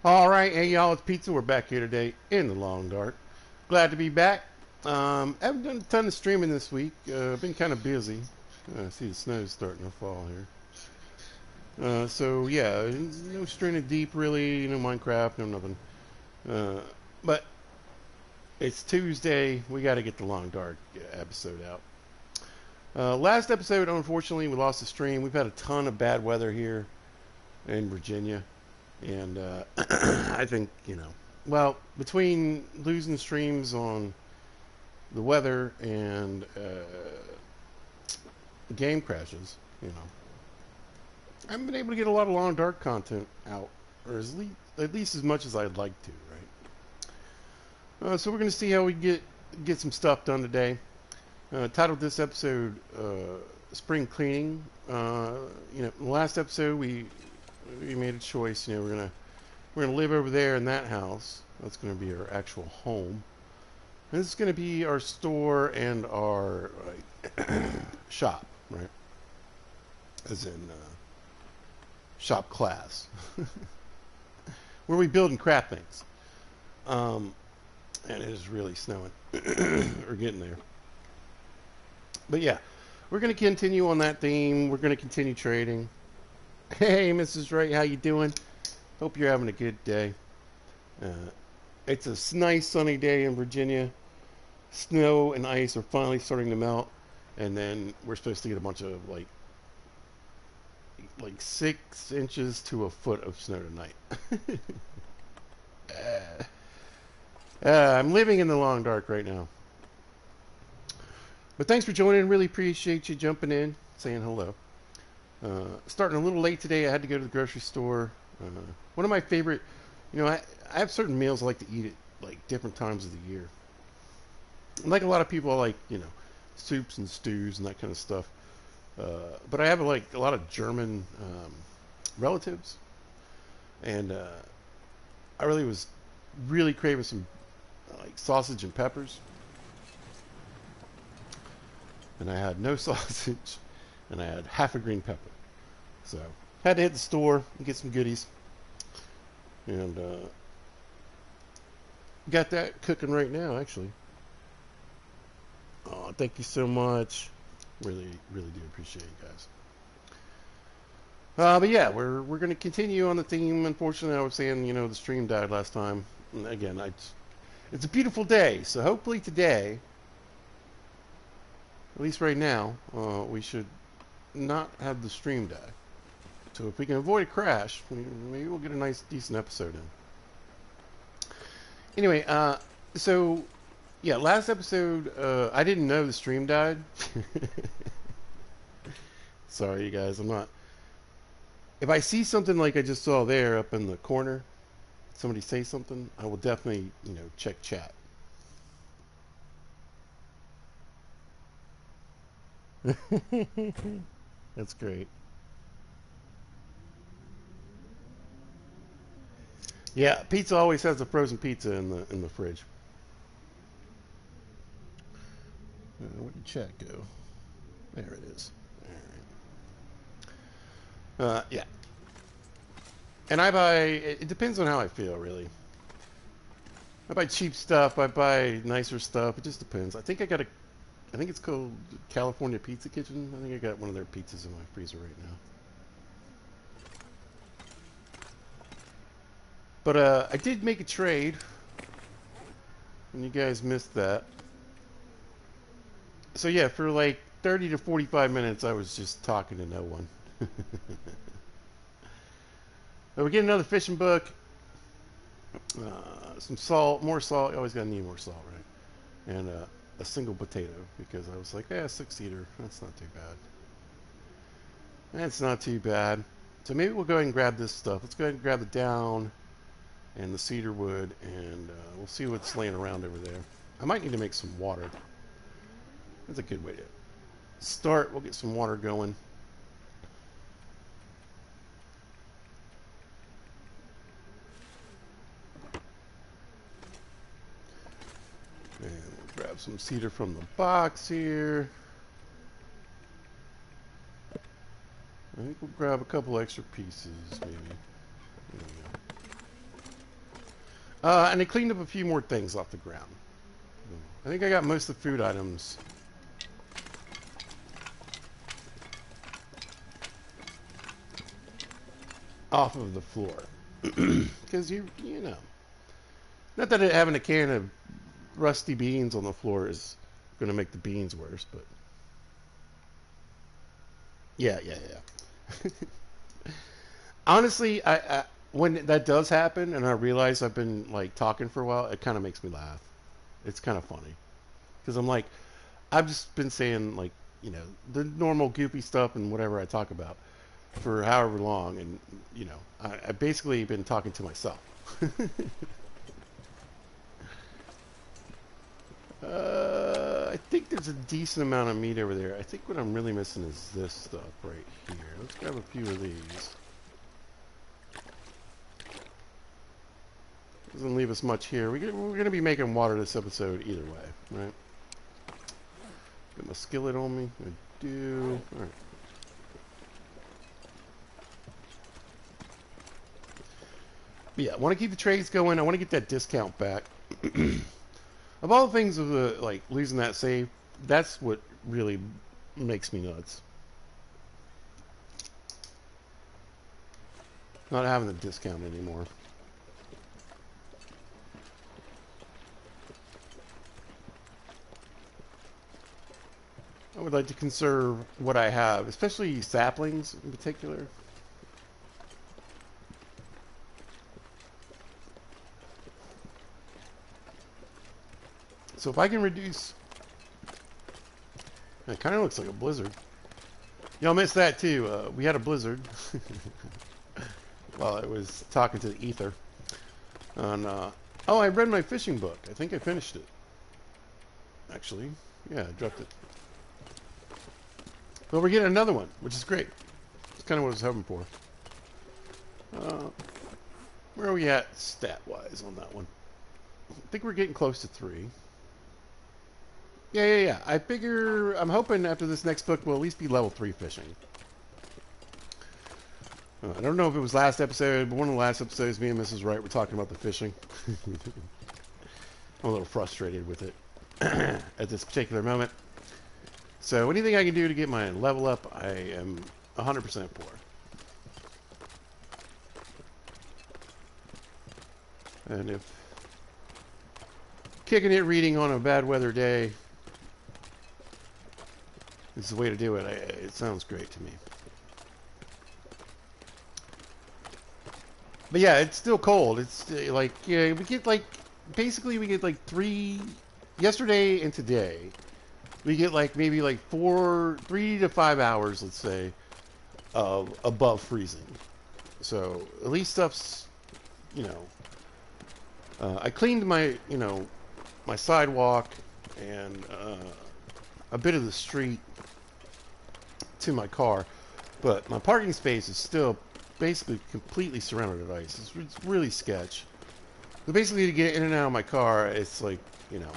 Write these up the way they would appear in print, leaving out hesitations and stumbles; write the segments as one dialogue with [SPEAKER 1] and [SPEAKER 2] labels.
[SPEAKER 1] All right, hey y'all, it's Pizza. We're back here today in the long dark. Glad to be back. Haven't done a ton of streaming this week. Been kind of busy. I see the snow's starting to fall here. So yeah, no streaming deep really. No Minecraft, no nothing. Uh, but it's Tuesday. We got to get the long dark episode out. Last episode, unfortunately, we lost the stream. We've had a ton of bad weather here in Virginia. And I think, well, between losing streams on the weather and game crashes, I haven't been able to get a lot of long dark content out, or at least as much as I'd like to, right? So we're going to see how we get some stuff done today. Titled this episode "Spring Cleaning." In the last episode we made a choice. We're gonna live over there in that house. That's gonna be our actual home. And this is gonna be our store and our shop, right? As in shop class, where we build and craft things. And it is really snowing. We're getting there. But yeah, we're gonna continue on that theme. We're gonna continue trading. Hey, Mrs. Wright, how you doing? Hope you're having a good day. It's a nice sunny day in Virginia. Snow and ice are finally starting to melt, and then we're supposed to get a bunch of like 6 inches to a foot of snow tonight. I'm living in the long dark right now. But thanks for joining. Really appreciate you jumping in, saying hello. Starting a little late today. I had to go to the grocery store. One of my favorite, I have certain meals I like to eat at like different times of the year. Like a lot of people, I like soups and stews and that kind of stuff. But I have like a lot of German relatives, and I really was really craving some like sausage and peppers, and I had no sausage, and I had half a green pepper. So, had to hit the store and get some goodies. And got that cooking right now, actually. Oh, thank you so much. Really, really do appreciate you guys. But yeah, we're going to continue on the theme. Unfortunately, I was saying, the stream died last time. And again, it's a beautiful day. So hopefully today, at least right now, we should not have the stream die. So if we can avoid a crash, maybe we'll get a nice, decent episode in. Anyway, so yeah, last episode, I didn't know the stream died. Sorry, you guys. I'm not. If I see something like I just saw there up in the corner, somebody say something, I will definitely, check chat. That's great. Yeah, pizza always has a frozen pizza in the fridge. Where did chat go? There it is. All right. Yeah. And I buy. It depends on how I feel, really. I buy cheap stuff. I buy nicer stuff. It just depends. I think I think it's called California Pizza Kitchen. I think I got one of their pizzas in my freezer right now. But I did make a trade, and you guys missed that. So yeah, for like 30 to 45 minutes, I was just talking to no one. But we get another fishing book, some salt, more salt. You always gotta need more salt, right? And a single potato, because I was like, 6-seater. That's not too bad. That's not too bad. So maybe we'll go ahead and grab this stuff. Let's go ahead and grab the down and the cedar wood, and we'll see what's laying around over there. I might need to make some water. That's a good way to start. We'll get some water going. And we'll grab some cedar from the box here. I think we'll grab a couple extra pieces, maybe. There we go. And I cleaned up a few more things off the ground. I think I got most of the food items off of the floor. Because you know, not that having a can of rusty beans on the floor is going to make the beans worse, but yeah. Honestly, I when that does happen and I realize I've been like talking for a while, it kind of makes me laugh. It's kind of funny because I'm like, I've just been saying like, you know, the normal goofy stuff and whatever I talk about for however long, and you know, I basically been talking to myself. I think there's a decent amount of meat over there. I think what I'm really missing is this stuff right here. Let's grab a few of these. Doesn't leave us much here. We're going to be making water this episode either way, right? Got my skillet on me. I do. All right. But yeah, I want to keep the trades going. I want to get that discount back. Of all the things of the like losing that save, that's what really makes me nuts. Not having the discount anymore. I would like to conserve what I have, especially saplings in particular. So if I can reduce... It kind of looks like a blizzard. Y'all missed that too. We had a blizzard while I was talking to the ether. And, oh, I read my fishing book. I think I finished it. Actually. Yeah, I dropped it. Well, we're getting another one, which is great. It's kind of what I was hoping for. Where are we at stat-wise on that one? I think we're getting close to 3. Yeah. I figure, I'm hoping after this next book we'll at least be level 3 fishing. I don't know if it was last episode, but one of the last episodes, me and Mrs. Wright were talking about the fishing. I'm a little frustrated with it at this particular moment. So anything I can do to get my level up, I am 100% for. And if kicking it reading on a bad weather day is the way to do it, it sounds great to me. But yeah, it's still cold. It's like, yeah, we get like, basically we get like 3, yesterday and today, we get like maybe like 3 to 5 hours, let's say, of above freezing. So at least stuff's, you know, I cleaned my, you know, my sidewalk and a bit of the street to my car, but my parking space is still basically completely surrounded with ice. It's really sketch. So basically, to get in and out of my car, it's like, you know,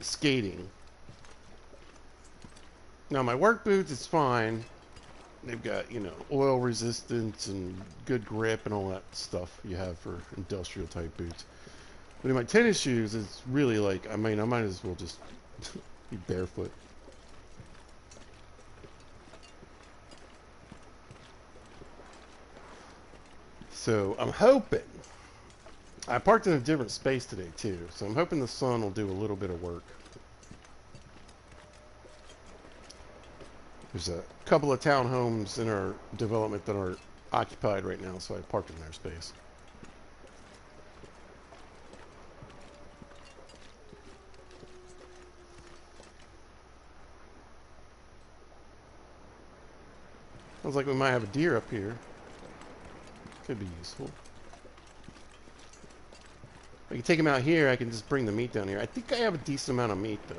[SPEAKER 1] skating. Now my work boots, it's fine. They've got, you know, oil resistance and good grip and all that stuff you have for industrial type boots. But in my tennis shoes, it's really like, I mean, I might as well just be barefoot. So I'm hoping, I parked in a different space today too, so I'm hoping the sun will do a little bit of work. There's a couple of townhomes in our development that are occupied right now, so I parked in their space. Sounds like we might have a deer up here. Could be useful. If I can take him out here, I can just bring the meat down here. I think I have a decent amount of meat, though.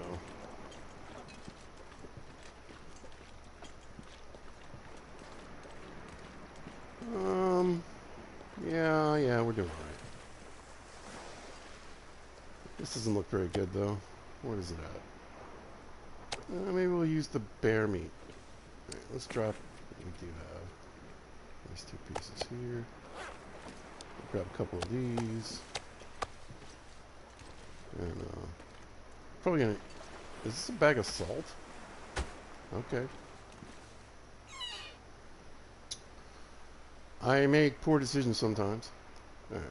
[SPEAKER 1] Yeah, we're doing alright. This doesn't look very good, though. What is it at? Maybe we'll use the bear meat. Alright, let's drop what we do have. These 2 pieces here. grab a couple of these. And, probably gonna... Is this a bag of salt? Okay. I make poor decisions sometimes. Alright.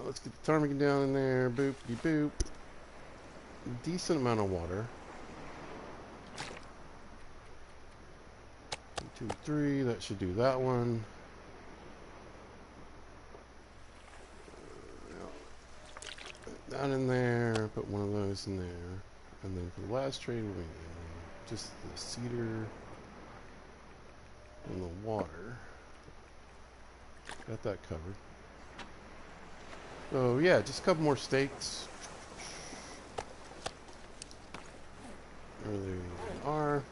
[SPEAKER 1] Let's get the ptarmigan down in there. Boop-de boop. Decent amount of water. 1, 2, 3. That should do that one. Down in there. Put one of those in there. And then for the last trade, we're going to just the cedar and the water. Got that covered. So yeah, just a couple more steaks. There they are.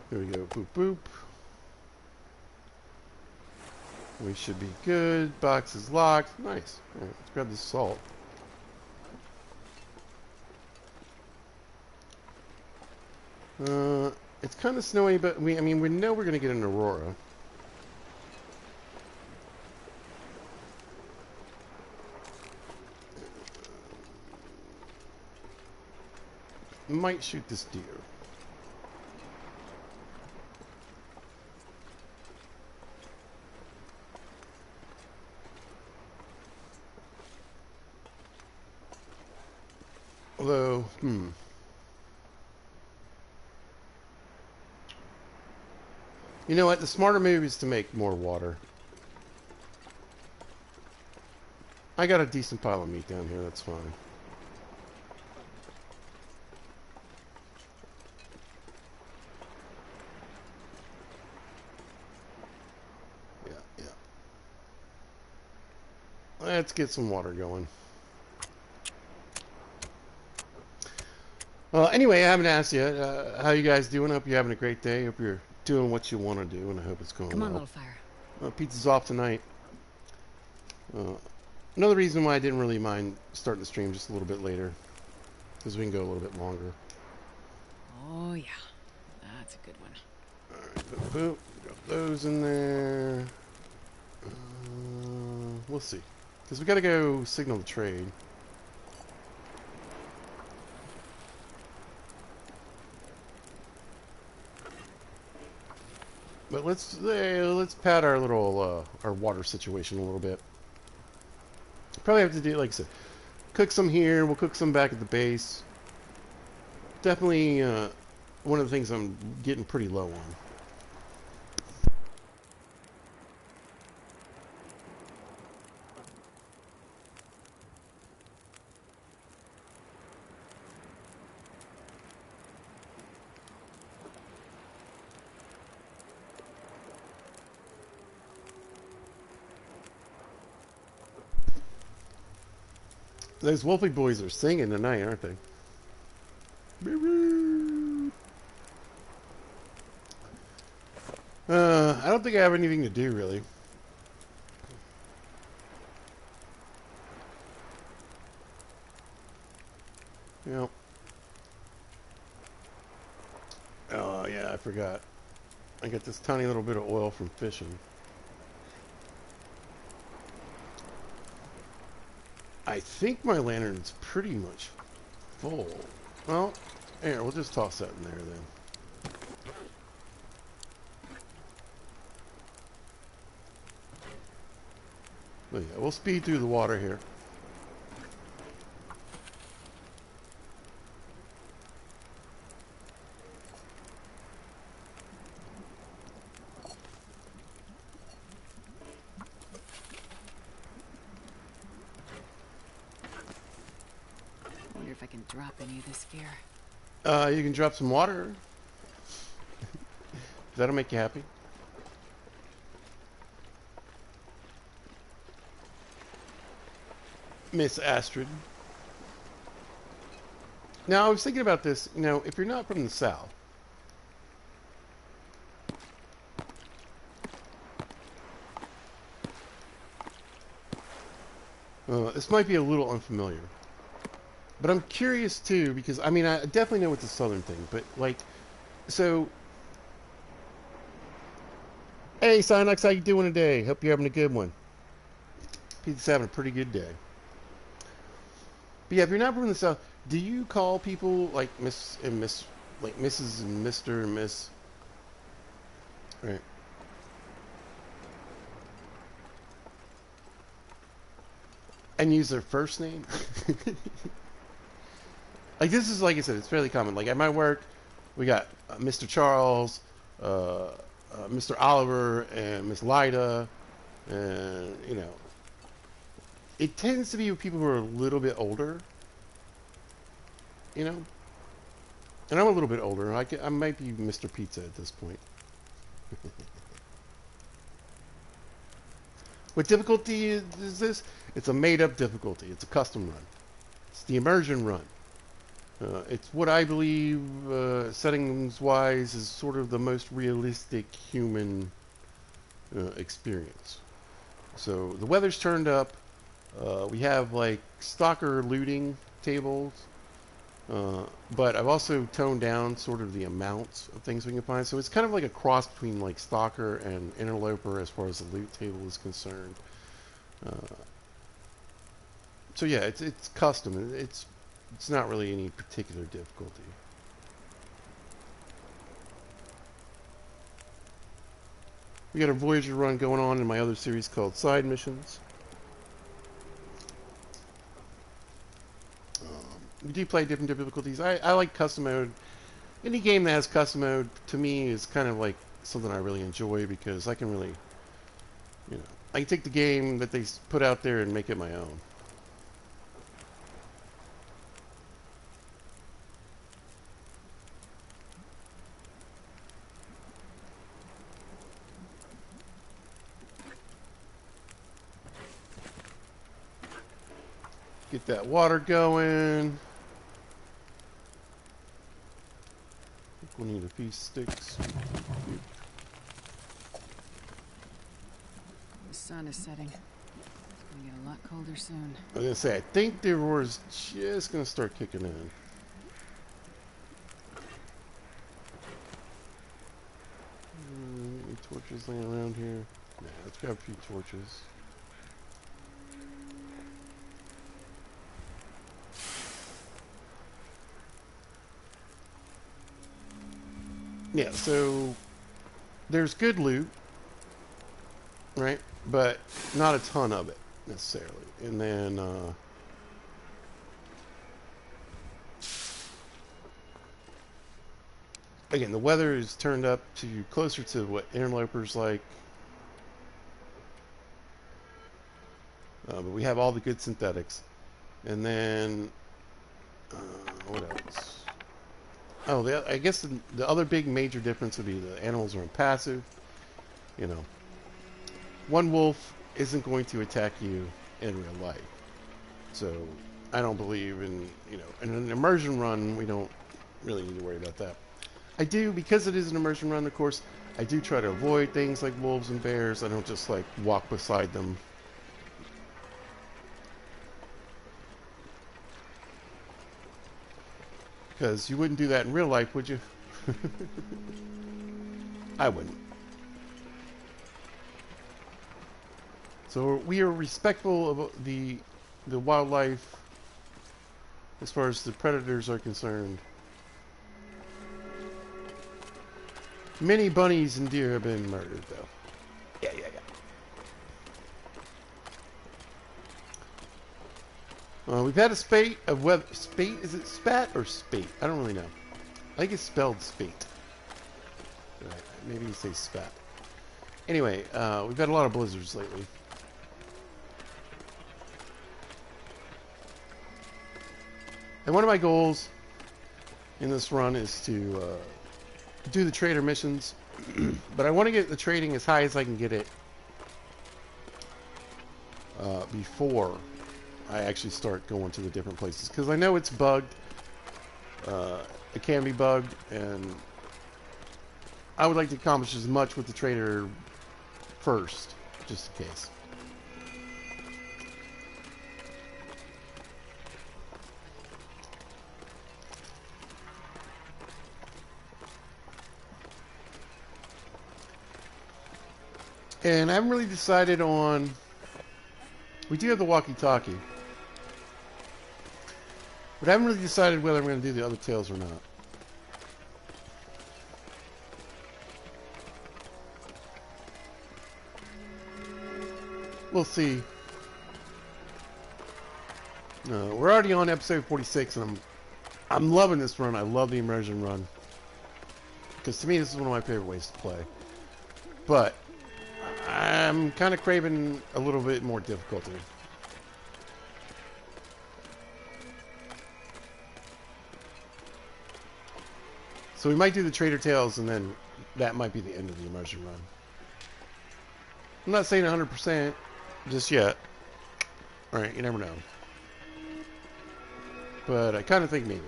[SPEAKER 1] There we go. Boop boop. We should be good. Box is locked. Nice. All right, let's grab the salt. It's kind of snowy, but I mean, we know we're going to get an aurora. Might shoot this deer. Although, you know what? The smarter move is to make more water. I got a decent pile of meat down here. That's fine. Yeah. Let's get some water going. Well, anyway, I haven't asked yet. How you guys doing? Hope you're having a great day. Hope you're doing what you want to do, and I hope it's going well.
[SPEAKER 2] Come on, little fire.
[SPEAKER 1] Pizza's off tonight. Another reason why I didn't really mind starting the stream just a little bit later, because we can go a little bit longer.
[SPEAKER 2] Oh, yeah. That's a good one.
[SPEAKER 1] Alright, boop. Drop those in there. We'll see. Because we got to go signal the trade. But let's pad our little our water situation a little bit. Probably have to do, like I said, cook some here. We'll cook some back at the base. Definitely one of the things I'm getting pretty low on. Those Wolfie boys are singing tonight, aren't they? I don't think I have anything to do, really. Yep. Oh, yeah, I forgot. I got this tiny little bit of oil from fishing. I think my lantern's pretty much full. Well, here, we'll just toss that in there then. But yeah, we'll speed through the water here.
[SPEAKER 2] If I can drop any of this gear.
[SPEAKER 1] You can drop some water. That'll make you happy. Miss Astrid. Now, I was thinking about this. You know, if you're not from the South, this might be a little unfamiliar. But I'm curious too because I mean I definitely know it's a southern thing, but like so. Hey, Sinox, how you doing today? Hope you're having a good one. Pete's having a pretty good day. But yeah, if you're not from the South, do you call people like Miss and Miss, like Mrs. and Mister and Miss, right? And use their first name? Like this is like I said, it's fairly common. Like at my work, we got Mr. Charles, Mr. Oliver, and Miss Lyda, and you know, it tends to be with people who are a little bit older, you know. And I'm a little bit older. I might be Mr. Pizza at this point. What difficulty is this? It's a made-up difficulty. It's a custom run. It's the immersion run. It's what I believe, settings-wise, is sort of the most realistic human experience. So the weather's turned up. We have like stalker looting tables, but I've also toned down sort of the amounts of things we can find. So it's kind of like a cross between like stalker and interloper as far as the loot table is concerned. So yeah, it's custom. It's not really any particular difficulty. We got a Voyager run going on in my other series called Side Missions. We do play different difficulties. I like custom mode. Any game that has custom mode, to me, is kind of like something I really enjoy because I can really, you know, I can take the game that they put out there and make it my own. Get that water going. I think we'll need a few sticks.
[SPEAKER 2] The sun is setting. It's gonna get a lot colder soon.
[SPEAKER 1] I was gonna say, I think the aurora's just gonna start kicking in. Any torches laying around here? Yeah, let's grab a few torches. Yeah, so there's good loot, right? But not a ton of it necessarily. And then again, the weather is turned up to closer to what interlopers like. But we have all the good synthetics. And then what else? Oh, I guess the other big major difference would be the animals are impassive. You know, one wolf isn't going to attack you in real life. So I don't believe in, you know, in an immersion run, we don't really need to worry about that. I do, because it is an immersion run, of course, I do try to avoid things like wolves and bears. I don't just, like, walk beside them. Because you wouldn't do that in real life, would you? I wouldn't. So we are respectful of the wildlife as far as the predators are concerned. Many bunnies and deer have been murdered, though. Yeah. We've had a spate of spate? Is it spat or spate? I don't really know. I think it's spelled spate. Right. Maybe you say spat. Anyway, we've had a lot of blizzards lately. And one of my goals in this run is to do the trader missions. But I want to get the trading as high as I can get it before I actually start going to the different places. Because I know it's bugged. It can be bugged. And I would like to accomplish as much with the trader first, just in case. And I haven't really decided on... We do have the walkie-talkie. But I haven't really decided whether I'm going to do the other tails or not. We'll see. We're already on episode 46, and I'm loving this run. I love the immersion run. Because to me, this is one of my favorite ways to play. But I'm kind of craving a little bit more difficulty. So we might do the Trader Tales, and then that might be the end of the immersion run. I'm not saying 100% just yet. Alright, you never know. But I kind of think maybe.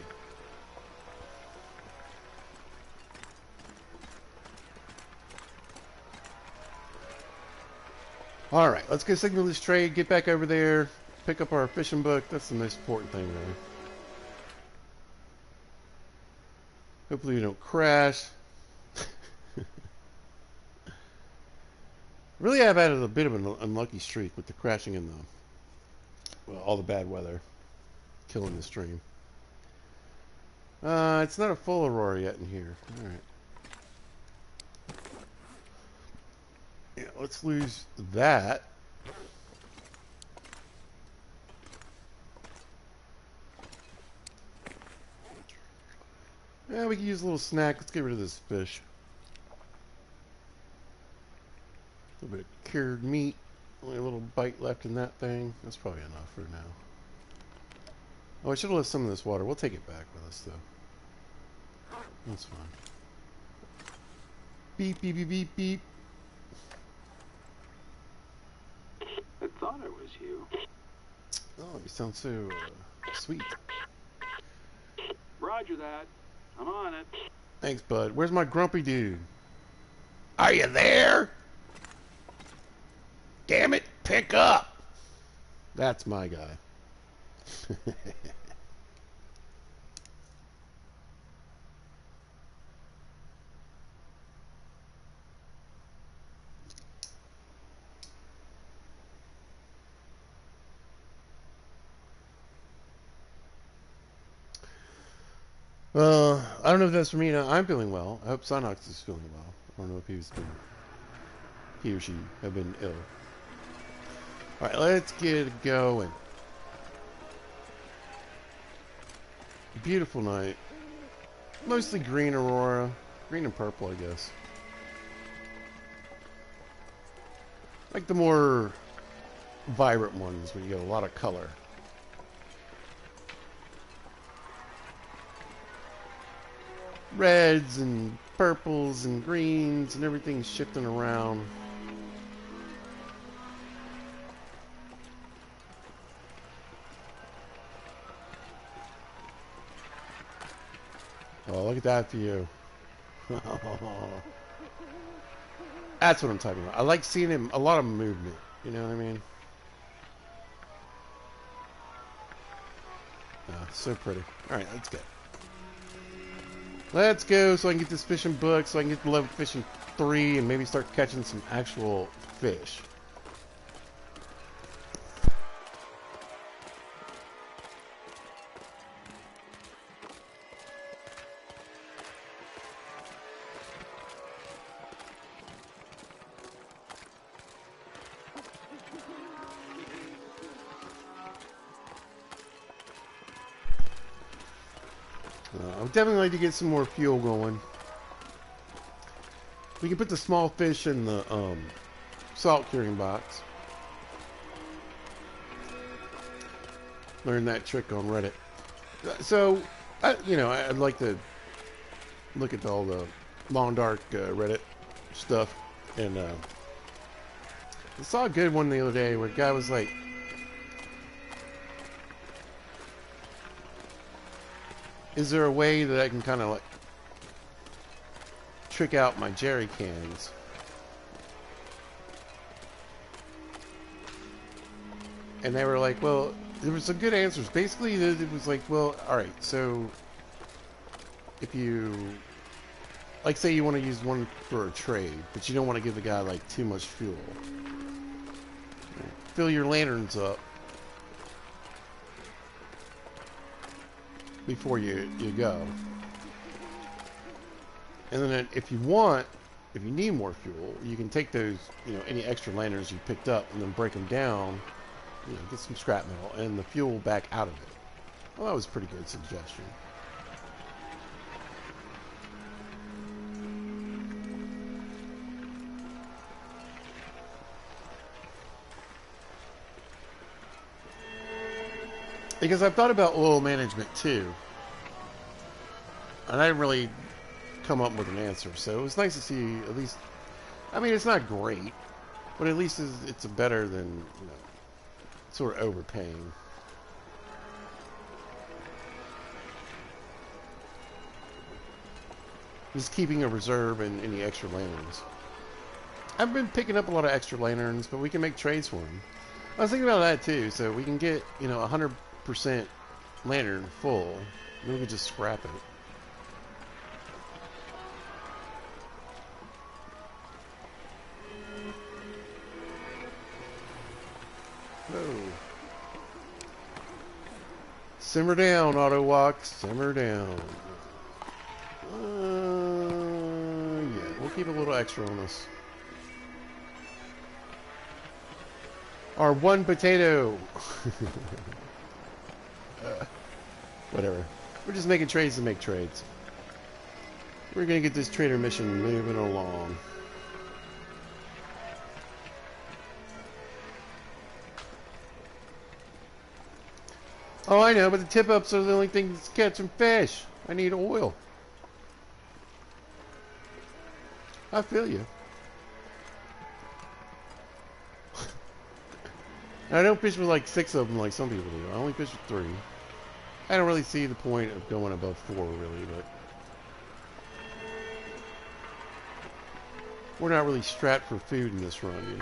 [SPEAKER 1] Alright, let's go signal this trade, get back over there, pick up our fishing book. That's the most important thing, really. Hopefully we don't crash. Really, I've added a bit of an unlucky streak with the crashing and all the bad weather killing the stream. It's not a full aurora yet in here. Alright. Yeah, let's lose that. Yeah, we can use a little snack. Let's get rid of this fish. A little bit of cured meat. Only a little bite left in that thing. That's probably enough for now. Oh, I should have left some of this water. We'll take it back with us, though. That's fine. Beep, beep, beep, beep, beep.
[SPEAKER 3] I thought it was you.
[SPEAKER 1] Oh, you sound so sweet.
[SPEAKER 3] Roger that. I'm on it.
[SPEAKER 1] Thanks, bud. Where's my grumpy dude? Are you there? Damn it, pick up! That's my guy. I don't know if that's for me. No, I'm feeling well. I hope Sunhox is feeling well. I don't know if he or she have been ill. Alright, let's get it going. Beautiful night. Mostly green aurora. Green and purple, I guess. Like the more vibrant ones where you get a lot of color. Reds and purples and greens and everything's shifting around. Oh, look at that view. That's what I'm talking about. I like seeing him, a lot of movement. You know what I mean? Oh, so pretty. Alright, let's go. Let's go so I can get this fishing book, so I can get the level fishing 3 and maybe start catching some actual fish. I would definitely like to get some more fuel going. We can put the small fish in the salt curing box. Learned that trick on Reddit. So, I'd like to look at all the long dark Reddit stuff, and I saw a good one the other day where a guy was like, is there a way that I can kind of like trick out my jerry cans? And they were like, well, there was some good answers. Basically, it was like, well, alright, so if you like say you want to use one for a trade, but you don't want to give the guy like too much fuel. Fill your lanterns up before you go. And then if you need more fuel, you can take those, any extra lanterns you picked up and then break them down, get some scrap metal and the fuel back out of it. Well, that was a pretty good suggestion. Because I've thought about oil management too, and I didn't really come up with an answer. So it was nice to see at least. I mean, it's not great, but at least it's better than sort of overpaying. Just keeping a reserve and any extra lanterns. I've been picking up a lot of extra lanterns, but we can make trades for them. I was thinking about that too. So we can get 100% lantern full, and we can just scrap it. Whoa. Simmer down, auto walk. Simmer down. Yeah, we'll keep a little extra on us. Our one potato. Whatever. We're just making trades to make trades. We're gonna get this trader mission moving along. Oh, I know, but the tip-ups are the only thing that's catching fish. I need oil. I feel you. I don't fish with like 6 of them like some people do. I only fish with 3. I don't really see the point of going above 4, really, but we're not really strapped for food in this run,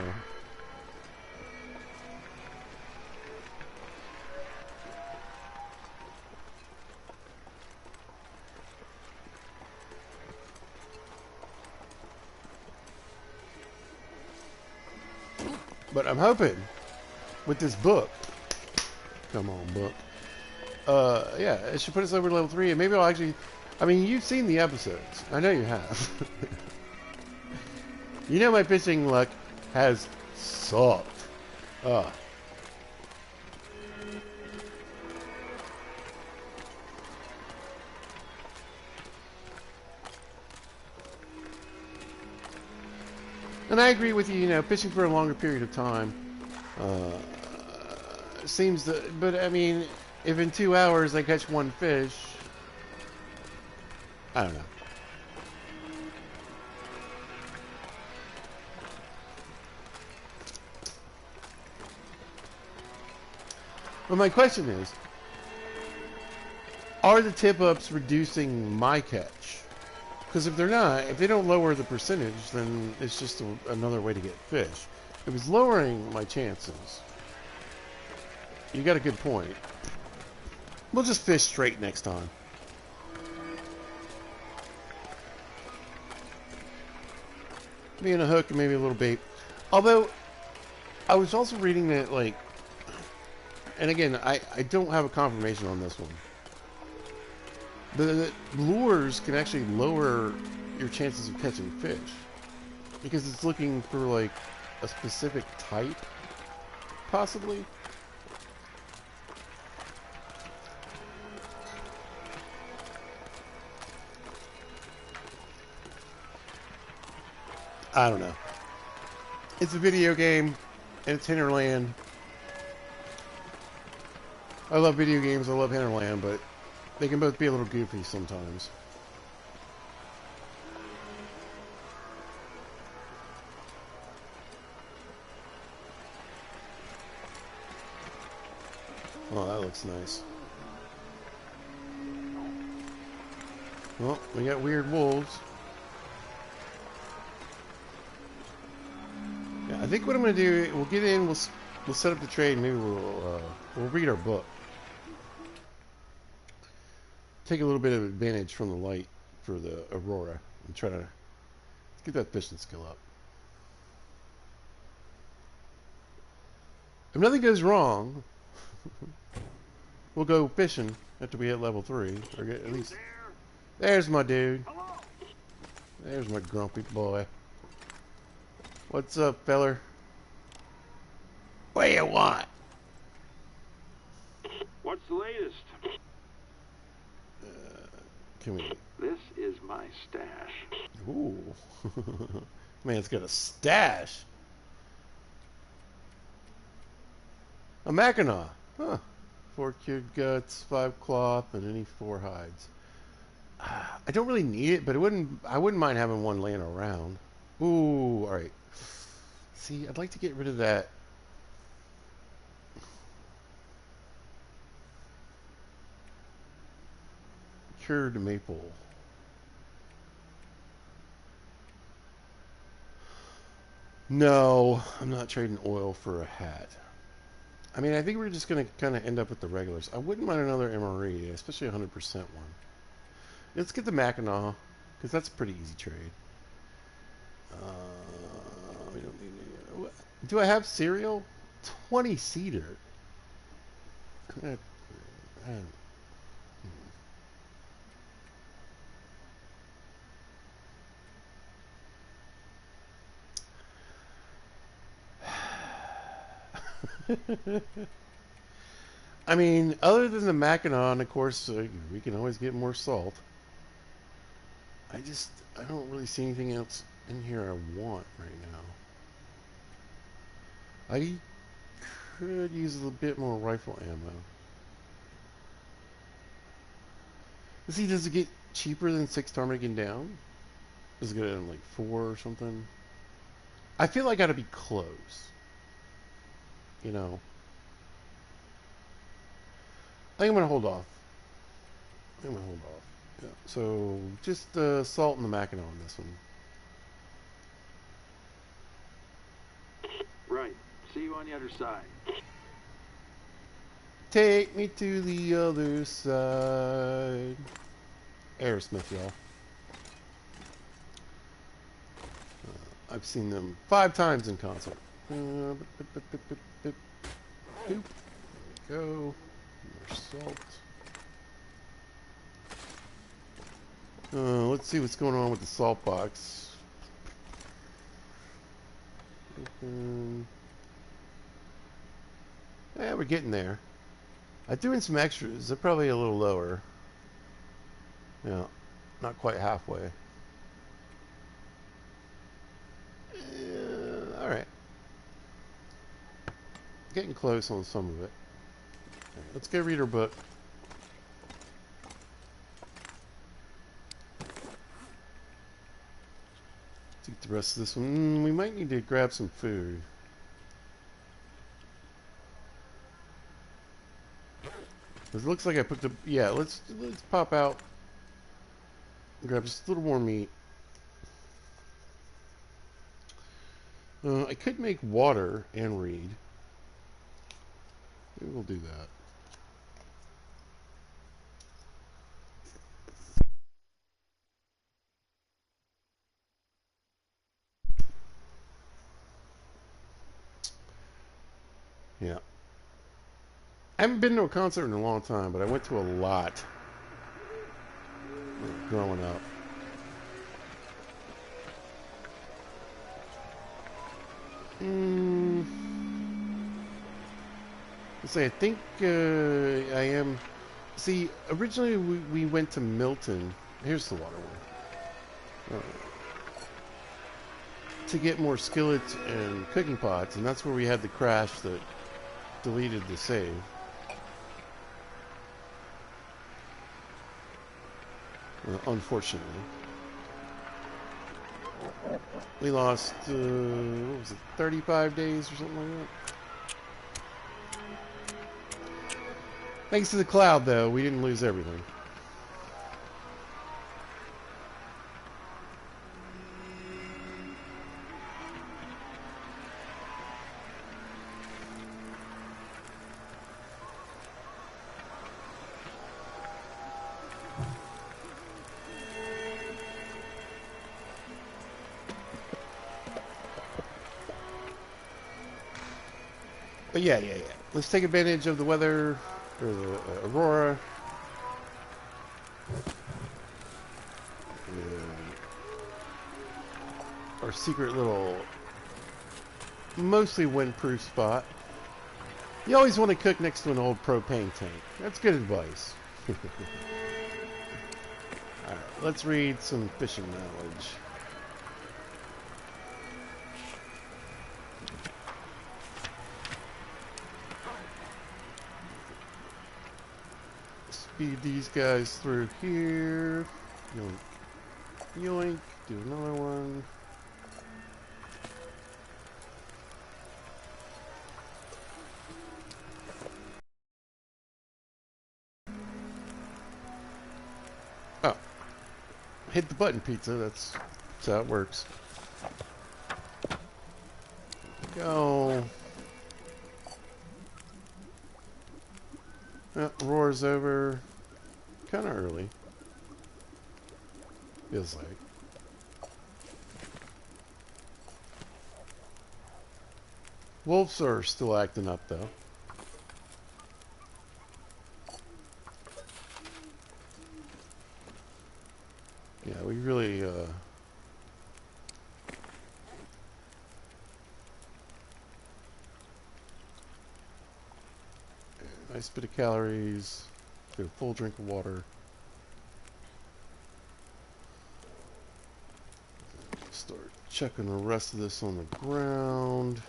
[SPEAKER 1] But I'm hoping with this book, come on, book. Yeah, it should put us over level 3, and maybe I'll actually. I mean, you've seen the episodes. I know you have. My fishing luck has sucked. And I agree with you. Fishing for a longer period of time seems to. But I mean, if in 2 hours I catch 1 fish, I don't know. But my question is, are the tip-ups reducing my catch? Because if they're not, if they don't lower the percentage, then it's just another way to get fish. If it's lowering my chances, you got a good point. We'll just fish straight next time. Maybe a hook and maybe a little bait. Although, I was also reading that, like, and again, I don't have a confirmation on this one. The lures can actually lower your chances of catching fish. Because it's looking for, like, a specific type, possibly. I don't know. It's a video game, and it's Hinterland. I love video games, I love Hinterland, but they can both be a little goofy sometimes. Oh, that looks nice. Well, we got weird wolves. Yeah, I think what I'm going to do, we'll get in, we'll set up the trade, maybe we'll read our book. Take a little bit of advantage from the light for the Aurora. and try to get that fishing skill up. If nothing goes wrong, we'll go fishing after we hit level 3, or get at least. There's my dude. There's my grumpy boy. What's up, feller? What do you want?
[SPEAKER 3] What's the latest?
[SPEAKER 1] Can we?
[SPEAKER 3] This is my stash.
[SPEAKER 1] Ooh. Man, it's got a stash. A Mackinaw. Huh. 4 cured guts, 5 cloth, and any 4 hides. I don't really need it, but I wouldn't mind having one laying around. Ooh, alright. See, I'd like to get rid of that. Cured maple. No, I'm not trading oil for a hat. I mean, I think we're just going to kind of end up with the regulars. I wouldn't mind another MRE, especially a 100% one. Let's get the Mackinaw, because that's a pretty easy trade. We don't need any, do I have cereal? 20 cedar. I mean, other than the Mackinaw, and of course, we can always get more salt. I don't really see anything else in here I want right now. I could use a little bit more rifle ammo. See, does it get cheaper than 6 ptarmigan down? Does it get in like 4 or something? I feel like I gotta be close. You know. I think I'm gonna hold off. Yeah. So just salt and the Mackinaw on this one.
[SPEAKER 3] Right. See you on the other side.
[SPEAKER 1] Take me to the other side. Aerosmith, y'all. I've seen them 5 times in concert. There we go. More salt. Let's see what's going on with the salt box. Open. Yeah, we're getting there. I'm doing some extras. They're probably a little lower. Yeah, not quite halfway. Alright. Getting close on some of it. Right, let's go read our book. Take the rest of this one. We might need to grab some food. It looks like I put the... Yeah, let's pop out. Grab just a little more meat. I could make water and read. Maybe we'll do that. Yeah. I haven't been to a concert in a long time, but I went to a lot growing up. Let's say I think I am. See, originally we went to Milton. Here's the water one. To get more skillets and cooking pots, and that's where we had the crash that deleted the save. Unfortunately. We lost, what was it, 35 days or something like that? Thanks to the cloud, though, we didn't lose everything. But yeah. Let's take advantage of the weather, or the aurora. And our secret little, mostly windproof spot. You always want to cook next to an old propane tank. That's good advice. Alright, let's read some fishing knowledge. Speed these guys through here. Yoink. Yoink. Do another one. Oh. Hit the button, pizza. That's how it works. Go. Oh, roars over. Kind of early. Feels like. Wolves are still acting up, though. Yeah, we really, nice bit of calories. Get a full drink of water. Start checking the rest of this on the ground.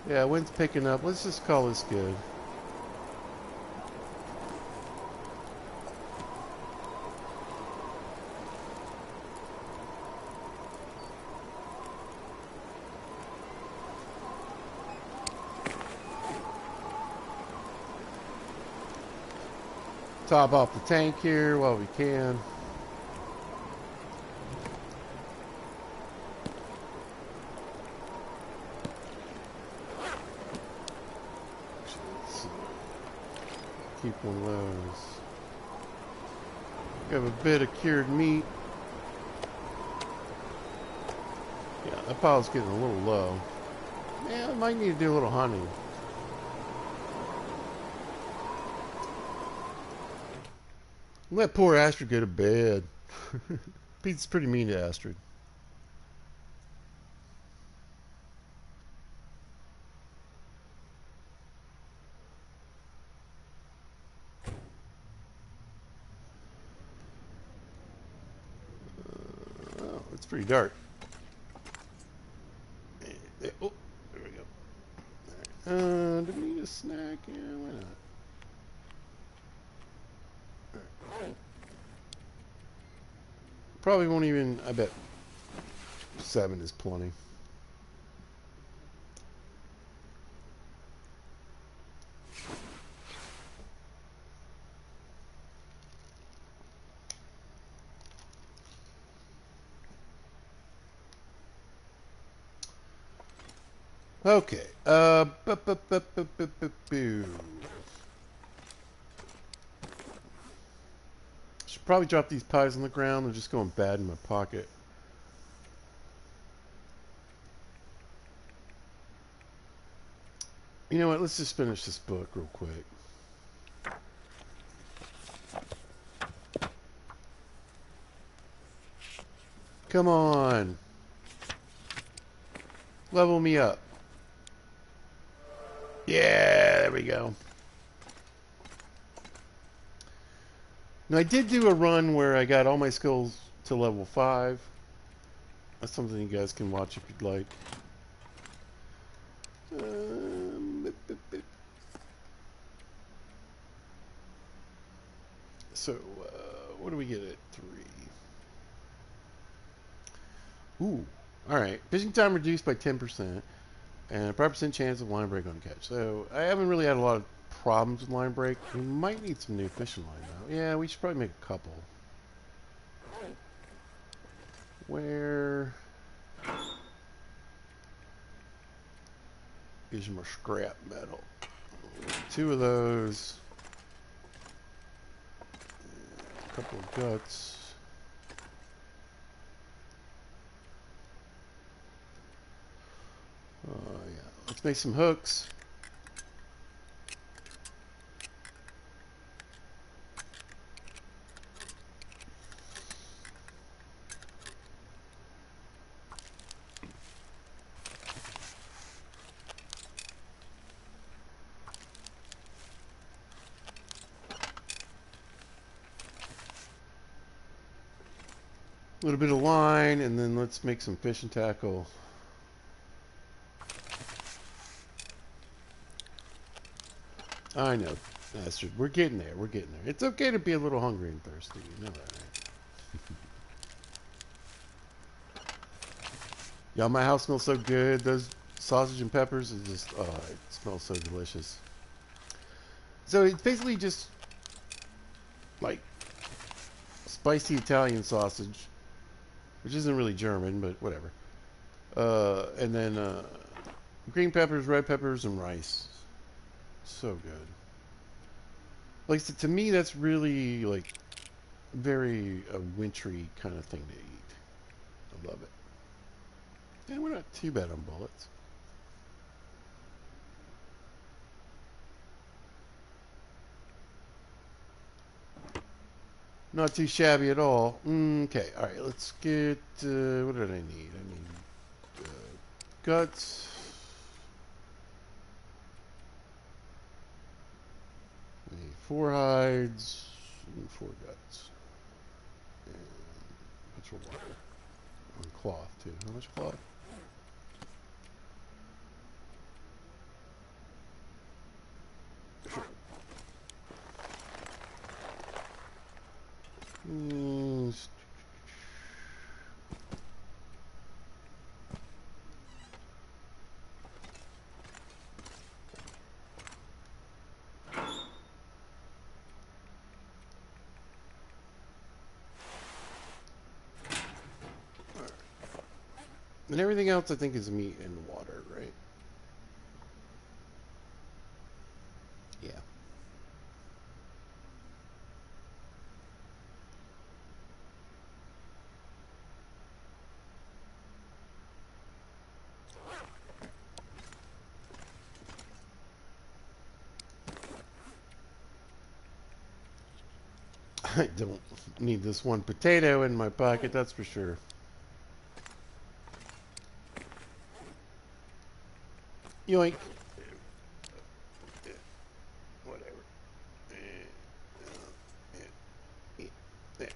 [SPEAKER 1] Yeah, wind's picking up. Let's just call this good. Top off the tank here while we can. Keep one of those. We have a bit of cured meat. Yeah, that pile's getting a little low. Yeah, I might need to do a little hunting. Let poor Astrid go to bed. Pete's pretty mean to Astrid. Oh, it's pretty dark. Oh, there we go. Do we need a snack? Yeah, why not? Probably won't even, I bet 7 is plenty. Okay. Should probably drop these pies on the ground. They're just going bad in my pocket. You know what? Let's just finish this book real quick. Come on. Level me up. Yeah, there we go. Now, I did do a run where I got all my skills to level 5. That's something you guys can watch if you'd like. So, what do we get at 3? Ooh, alright. Fishing time reduced by 10%. And a 5% chance of line break on catch. So, I haven't really had a lot of problems with line break. We might need some new fishing line, though. Yeah, we should probably make a couple. Where is my scrap metal? 2 of those. A couple of guts. Yeah. Let's make some hooks. A little bit of line, and then let's make some fishing tackle. I know, bastard. We're getting there. We're getting there. It's okay to be a little hungry and thirsty. You know that, right? Y'all, my house smells so good. Those sausage and peppers is just, oh, it smells so delicious. So it's basically just like spicy Italian sausage, which isn't really German, but whatever. And then green peppers, red peppers, and rice. So good. Like, so to me, that's really like very wintry kind of thing to eat. I love it. And we're not too bad on bullets. Not too shabby at all. Okay, all right. Let's get. What did I need? I need guts. I need 4 hides and 4 guts. And a bunch of water. And cloth too. How much cloth? And everything else I think is meat and water, right? Yeah. I don't need this one potato in my pocket, that's for sure. Yoink. Whatever. There.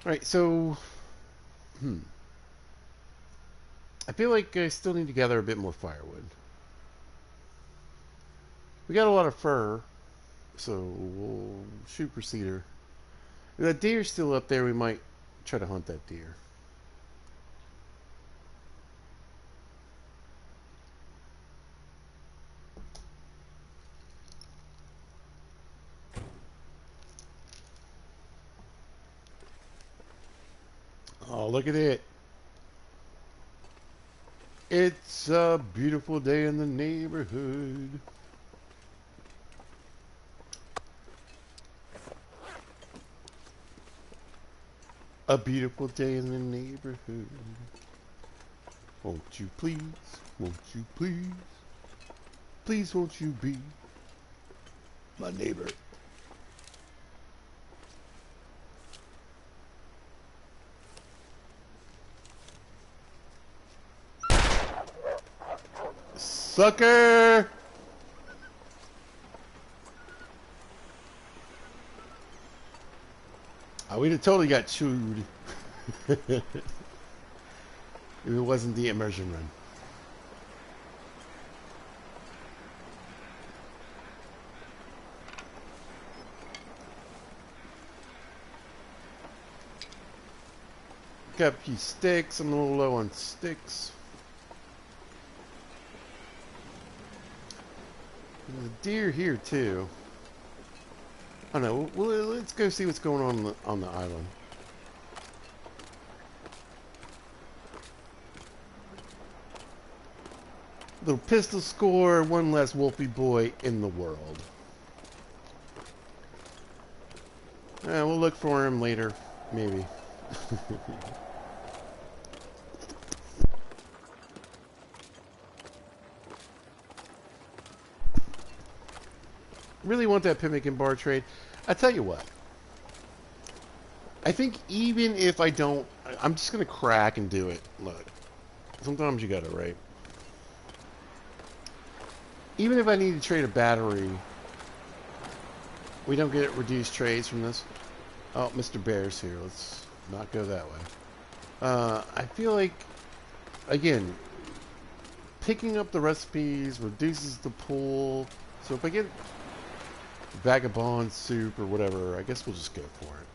[SPEAKER 1] Alright, so... I feel like I still need to gather a bit more firewood. We got a lot of fur, so we'll shoot for cedar. If that deer's still up there, we might try to hunt that deer. Oh, look at it. It's a beautiful day in the neighborhood. A beautiful day in the neighborhood. Won't you please, won't you please, please won't you be my neighbor? Sucker! Oh, we'd have totally got chewed if it wasn't the immersion run. Got a few sticks. I'm a little low on sticks. There's a deer here too. I don't know. Well, let's go see what's going on the island. Little pistol score, one less Wolfie boy in the world. We'll look for him later, maybe. Really want that pemmican bar trade. I tell you what. I think even if I don't, I'm just gonna crack and do it. Look, sometimes you gotta, right? Even if I need to trade a battery, we don't get reduced trades from this. Oh, Mr. Bear's here. Let's not go that way. I feel like, again, picking up the recipes reduces the pool. So if I get vagabond soup or whatever, I guess we'll just go for it.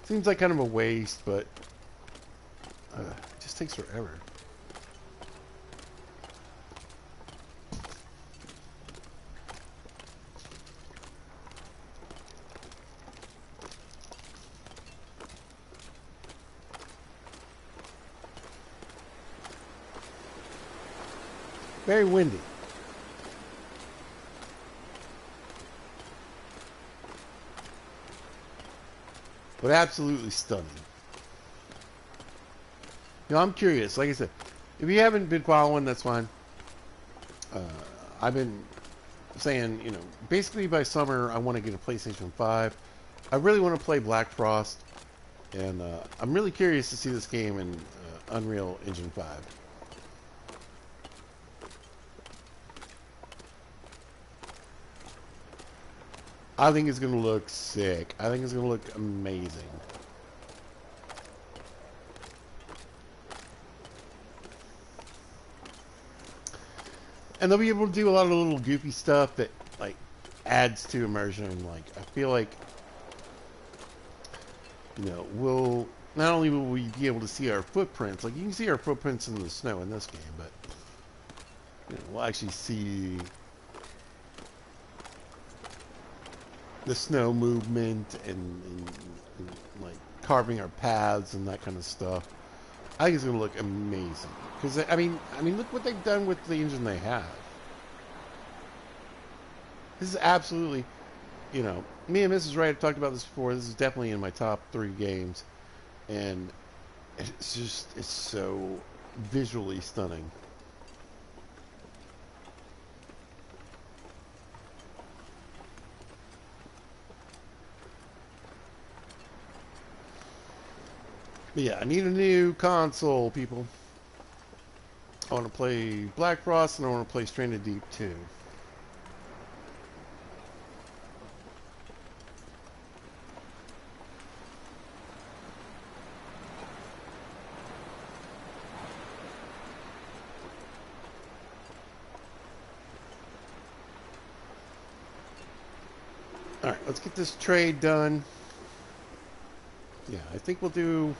[SPEAKER 1] Seems like kind of a waste, but it just takes forever. Very windy. But absolutely stunning. You know, I'm curious. Like I said, if you haven't been following, that's fine. I've been saying, you know, basically by summer, I want to get a PlayStation 5. I really want to play Black Frost. And I'm really curious to see this game in Unreal Engine 5. I think it's going to look sick. I think it's going to look amazing. And they'll be able to do a lot of little goofy stuff that, like, adds to immersion. Like, I feel like, you know, we'll, not only will we be able to see our footprints, like, you can see our footprints in the snow in this game, but, you know, we'll actually see the snow movement and like carving our paths and that kind of stuff. I think it's going to look amazing. Because I mean, look what they've done with the engine they have. This is absolutely, you know, me and Mrs. Wright have talked about this before. This is definitely in my top 3 games, and it's so visually stunning. But yeah, I need a new console, people. I want to play Black Frost, and I want to play Stranded Deep too. Alright, let's get this trade done. Yeah, I think we'll do...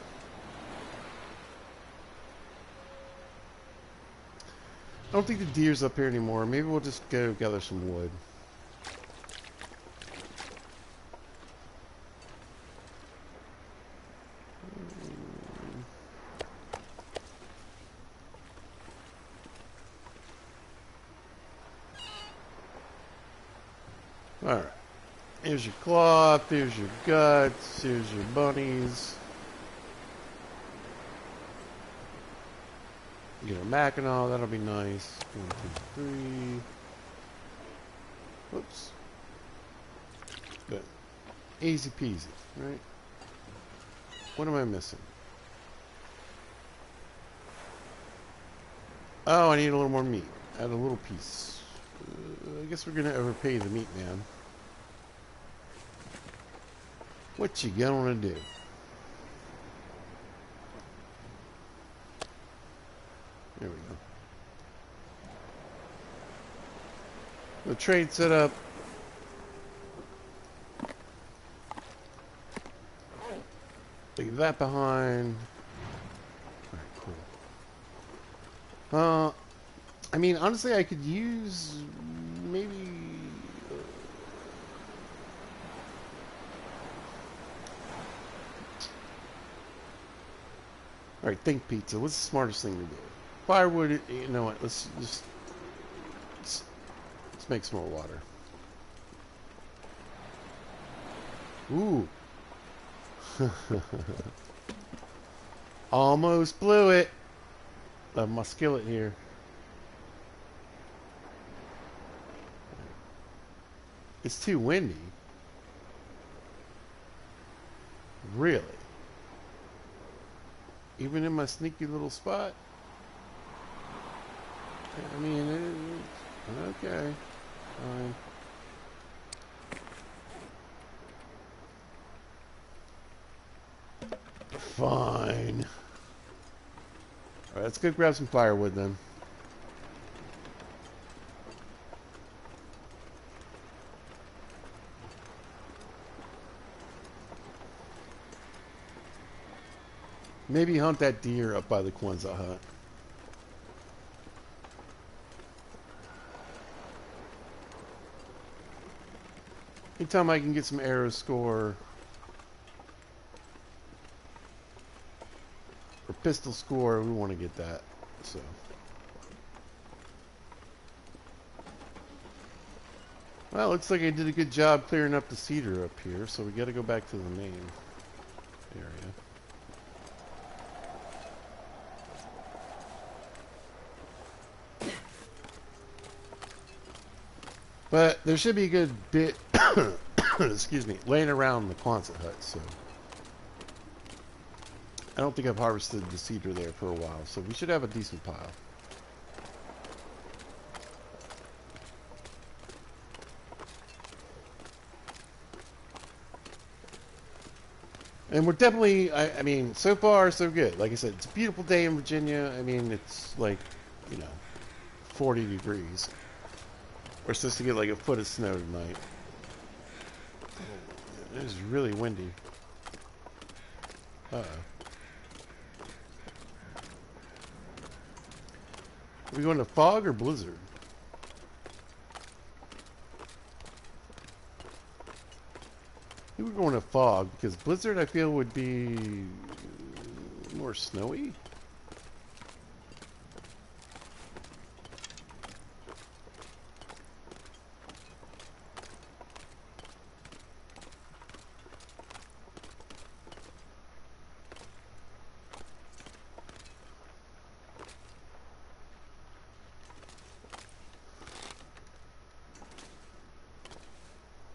[SPEAKER 1] I don't think the deer's up here anymore. Maybe we'll just go gather some wood. Alright. Here's your cloth, here's your guts, here's your bunnies. Get a Mackinac, that'll be nice. 1, 2, 3. Whoops. Good. Easy peasy, right? What am I missing? Oh, I need a little more meat. Add a little piece. I guess we're gonna overpay the meat man. What you gonna do? There we go. The trade set up. Leave that behind. Alright, cool. I mean, honestly, I could use maybe... Alright, think pizza. What's the smartest thing to do? Firewood, you know what, let's make some more water. Ooh. Almost blew it. My skillet here. It's too windy. Really? Even in my sneaky little spot? I mean, okay. Fine. Fine. Alright, let's go grab some firewood then. Maybe hunt that deer up by the Kwanzaa hut. Anytime I can get some arrow score or pistol score, we want to get that. So, well, looks like I did a good job clearing up the cedar up here. So we got to go back to the main area. But there should be a good bit, excuse me, laying around the Quonset hut, so I don't think I've harvested the cedar there for a while, so we should have a decent pile. And we're definitely, I mean, so far so good. Like I said, it's a beautiful day in Virginia. I mean, it's like, 40 degrees. We're supposed to get like a foot of snow tonight. It is really windy. Uh-oh. Are we going to fog or blizzard? I think we're going to fog because blizzard I feel would be more snowy.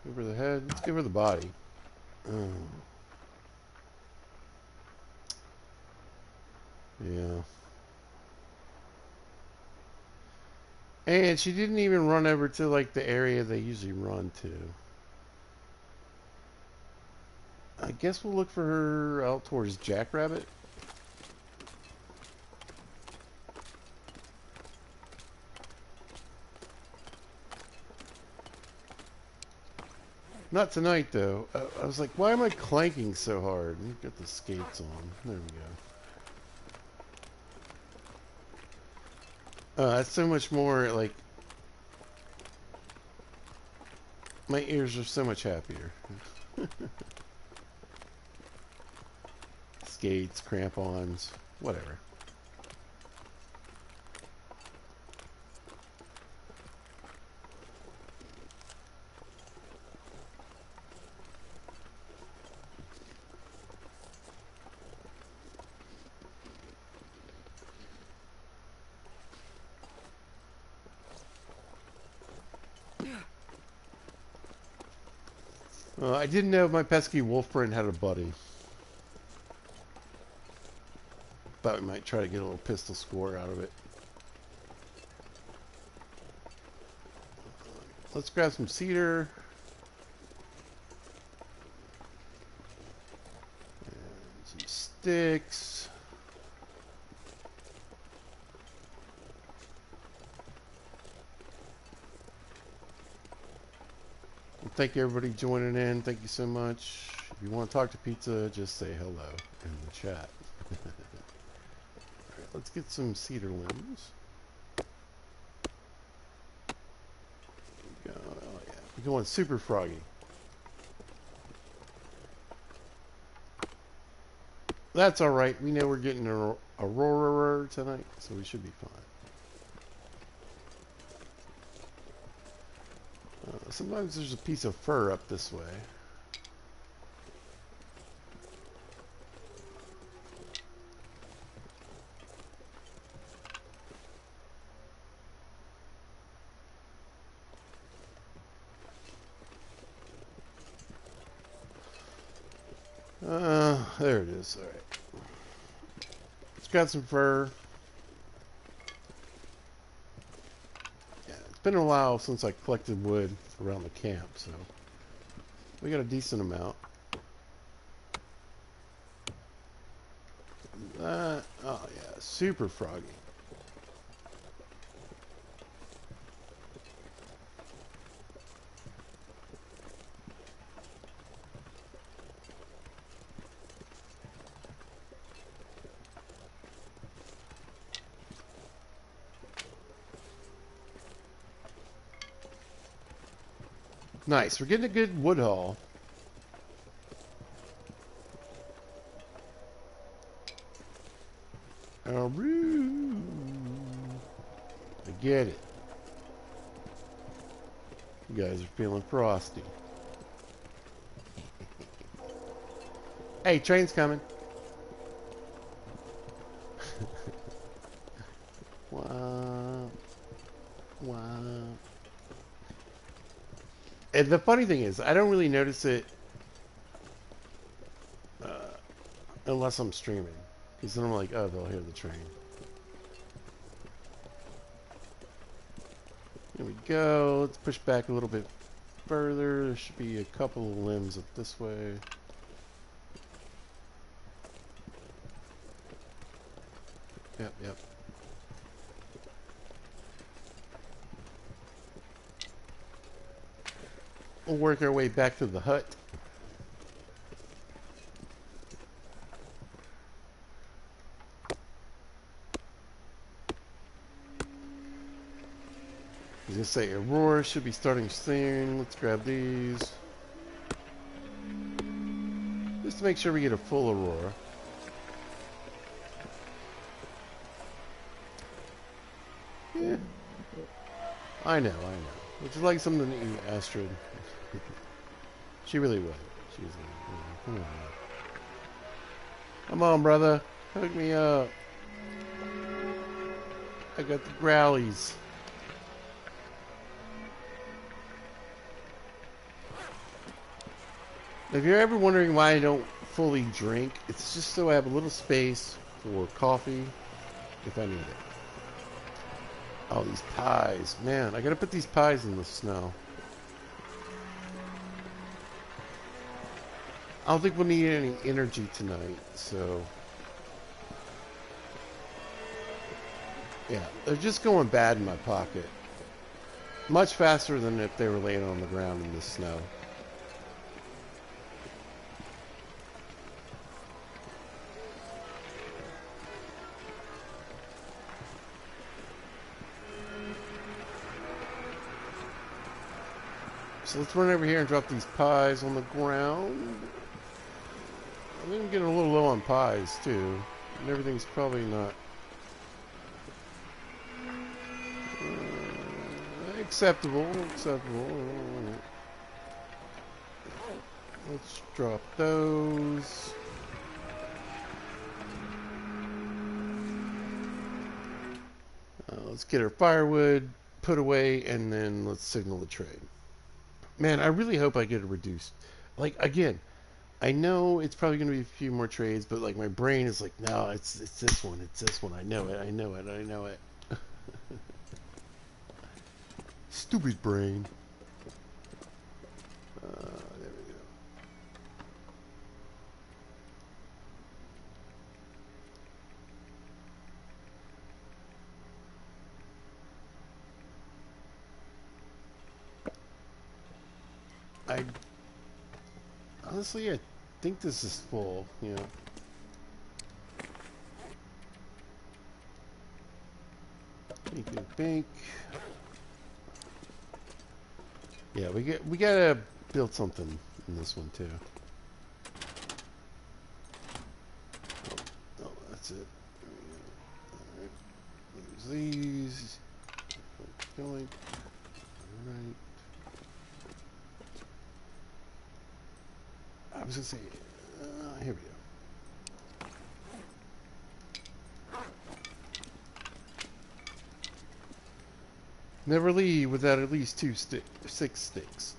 [SPEAKER 1] Give her the head. Let's give her the body. Oh. Yeah. And she didn't even run over to like the area they usually run to. I guess we'll look for her out towards Jackrabbit. Not tonight, though. I was like, why am I clanking so hard? Let me get the skates on. There we go. That's so much more, like... My ears are so much happier. Skates, crampons, whatever. I didn't know my pesky wolf friend had a buddy. Thought we might try to get a little pistol score out of it. Let's grab some cedar. And some sticks. Thank you, everybody, joining in. Thank you so much. If you want to talk to Pizza, just say hello in the chat. All right, let's get some cedar limbs. going super froggy. That's all right. We know we're getting a Aurora tonight, so we should be fine. Sometimes there's a piece of fur up this way. There it is. All right. It's got some fur. Yeah, it's been a while since I collected wood around the camp, so we got a decent amount. Oh yeah, super froggy. Nice. We're getting a good wood haul. I get it. You guys are feeling frosty. Hey, train's coming. Wow. Wow. And the funny thing is, I don't really notice it unless I'm streaming. Because then I'm like, oh, they'll hear the train. Here we go. Let's push back a little bit further. There should be a couple of limbs up this way. Yep, yep. We'll work our way back to the hut. I was gonna say Aurora should be starting soon. Let's grab these. Just to make sure we get a full Aurora. Yeah. I know. Would you like something to eat, Astrid? She really would. She's like, come on. Come on, brother. Hook me up. I got the growlies. If you're ever wondering why I don't fully drink, it's just so I have a little space for coffee if I need it. Oh, these pies. Man, I gotta put these pies in the snow. I don't think we'll need any energy tonight, so... Yeah, they're just going bad in my pocket. Much faster than if they were laying on the ground in the snow. So let's run over here and drop these pies on the ground. I think I'm getting a little low on pies, too. And everything's probably not... acceptable. Let's drop those. Let's get our firewood put away, and then let's signal the trade. Man, I really hope I get it reduced. Like, again, I know it's probably going to be a few more trades, but, like, my brain is like, no, it's this one. I know it. Stupid brain. There we go. Honestly, I think this is full, you know. Bink. Yeah, we gotta build something in this one too. Oh, that's it. Alright. Use these. Going. Alright. I was gonna say, here we go. Never leave without at least 6 sticks.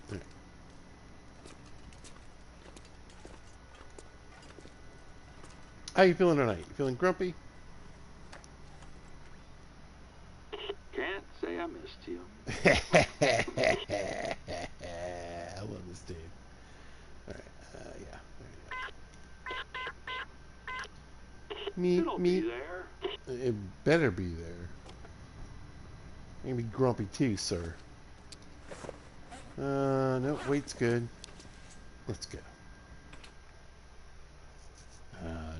[SPEAKER 1] Right. How you feeling tonight? You feeling grumpy?
[SPEAKER 3] Can't say I missed you.
[SPEAKER 1] I love this dude. Alright, yeah. There you go.
[SPEAKER 3] It'll
[SPEAKER 1] Me.
[SPEAKER 3] be there.
[SPEAKER 1] It better be there. You can be grumpy too, sir. No, weight's good. Let's go.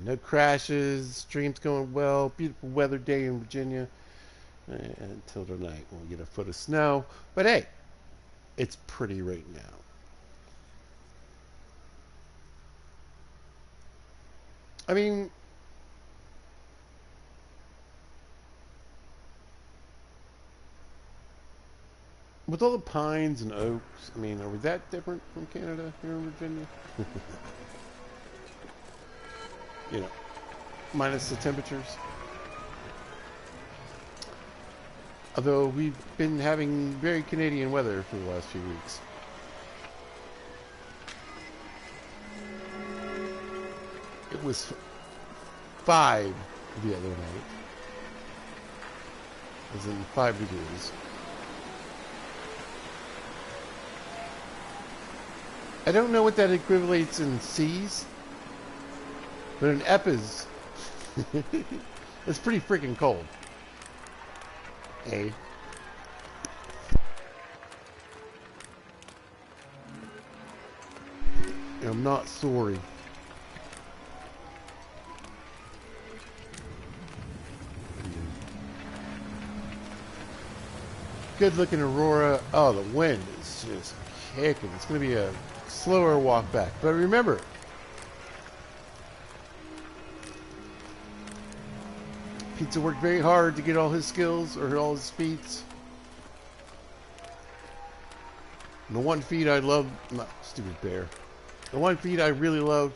[SPEAKER 1] No crashes. Stream's going well. Beautiful weather day in Virginia. Until tonight, we'll get a foot of snow. But hey, it's pretty right now. I mean, with all the pines and oaks, I mean, are we that different from Canada here in Virginia? You know, minus the temperatures. Although we've been having very Canadian weather for the last few weeks. It was 5 the other night. As in 5 degrees. I don't know what that equivalates in C's, but in Ep is it's pretty freaking cold. Hey. I'm not sorry. Good looking aurora. Oh, the wind is just kicking. It's going to be a slower walk back. But remember, Pizza worked very hard to get all his skills or all his feats. And the one feat I love, no, stupid bear. The one feat I really love,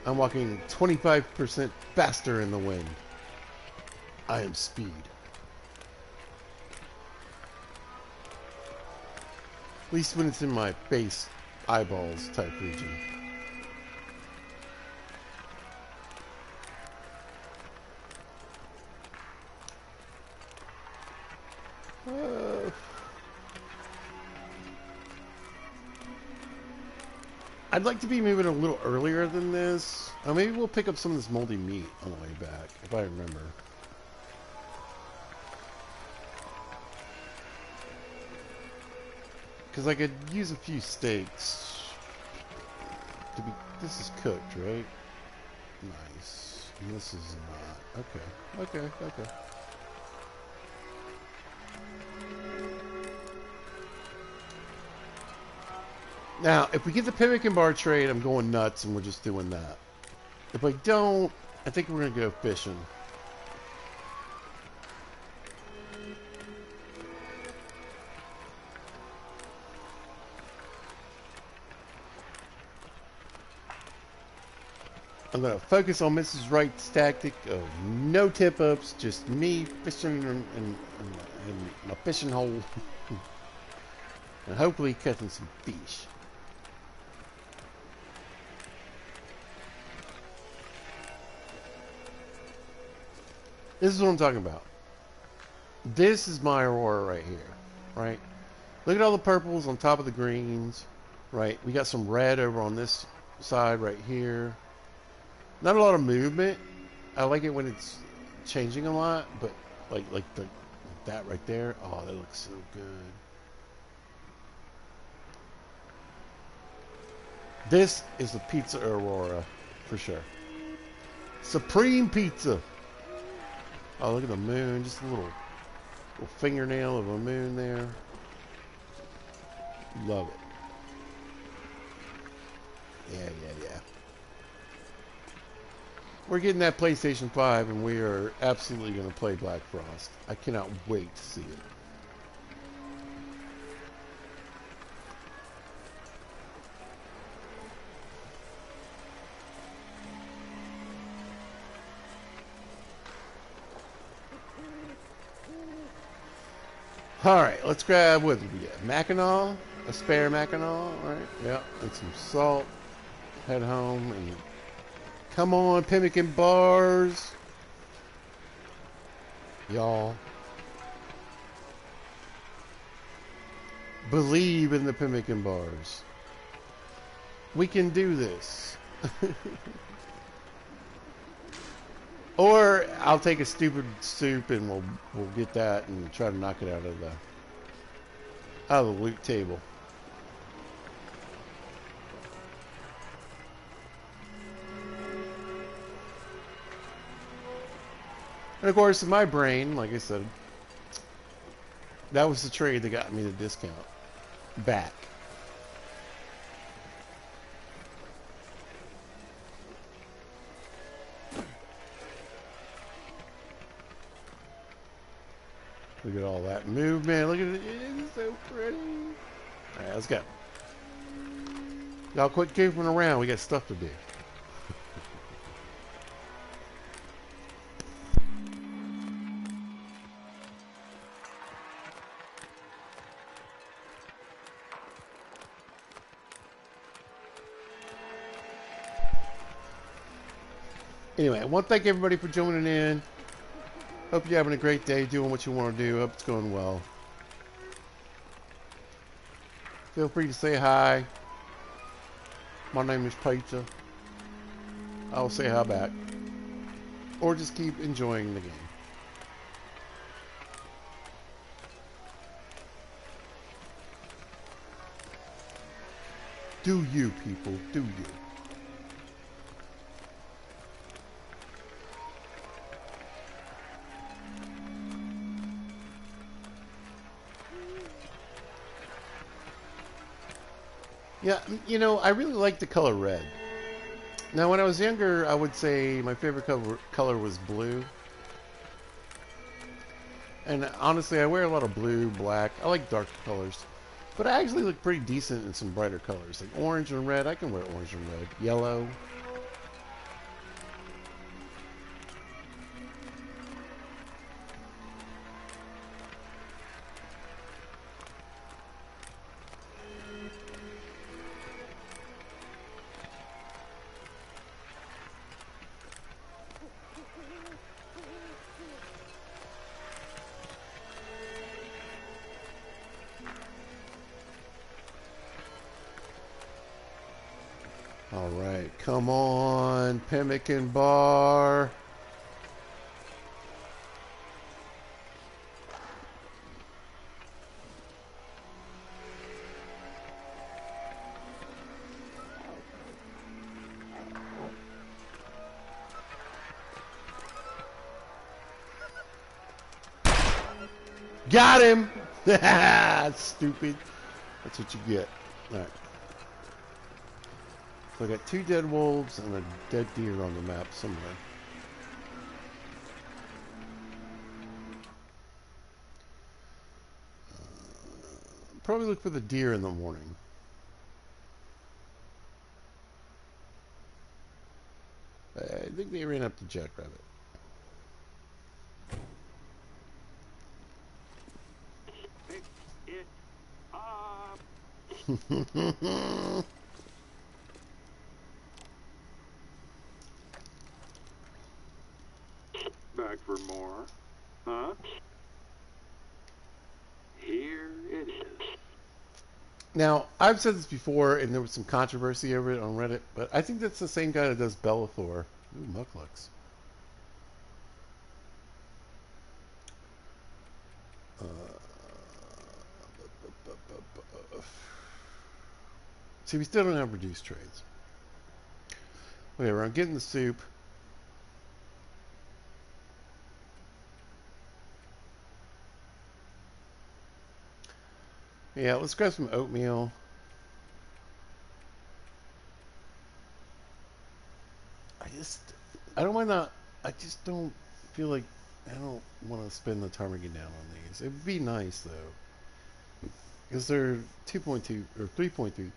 [SPEAKER 1] I'm walking 25% faster in the wind. I am speed. At least when it's in my face, eyeballs type region. I'd like to be moving a little earlier than this. Maybe we'll pick up some of this moldy meat on the way back, if I remember. Because I could use a few steaks to be... This is cooked, right? Nice. And this is not. Okay. Now, if we get the pemmican bar trade, I'm going nuts and we're just doing that. If I don't, I think we're going to go fishing. I'm going to focus on Mrs. Wright's tactic of no tip-ups, just me fishing in my fishing hole. And hopefully catching some fish. This is what I'm talking about. This is my aurora right here, right? Look at all the purples on top of the greens, right? We got some red over on this side right here. Not a lot of movement. I like it when it's changing a lot, but like that right there. Oh, that looks so good. This is the pizza aurora for sure. Supreme pizza. Oh, look at the moon. Just a little Little fingernail of a moon there. Love it. Yeah. We're getting that PlayStation 5, and we are absolutely going to play Black Frost. I cannot wait to see it. Alright, let's grab what did we get? Mackinaw? A spare Mackinaw, right? Yeah, and some salt. Head home and come on, pemmican bars. Y'all. Believe in the pemmican bars. We can do this. Or I'll take a stupid soup and we'll get that and try to knock it out of the loot table. And of course, in my brain, like I said, that was the trade that got me the discount back. Look at all that movement. Look at it. It is so pretty. All right, let's go. Y'all quit goofing around. We got stuff to do. Anyway, I want to thank everybody for joining in. Hope you're having a great day, doing what you want to do. Hope it's going well. Feel free to say hi. My name is Pizza. I'll say hi back. Or just keep enjoying the game. Do you, people. Do you. Yeah, you know, I really like the color red. Now, when I was younger, I would say my favorite color was blue. And honestly, I wear a lot of blue, black. I like dark colors. But I actually look pretty decent in some brighter colors. Like orange and red, I can wear orange and red. Yellow. Alright, come on, pemmican bar. Got him! Stupid. That's what you get. Alright. So I got 2 dead wolves and a dead deer on the map somewhere. Probably look for the deer in the morning. I think they ran up to Jackrabbit.
[SPEAKER 3] Pick it up. Back for more, huh? Here it is.
[SPEAKER 1] Now, I've said this before, and there was some controversy over it on Reddit, but I think that's the same guy that does Bellathor. Ooh, Mucklux. See, we still don't have reduced trades. Okay, we're getting the soup. Yeah, let's grab some oatmeal. I don't mind not. I just don't feel like I don't want to spend the time getting down on these. It'd be nice though, because they're 2.2 or 3.3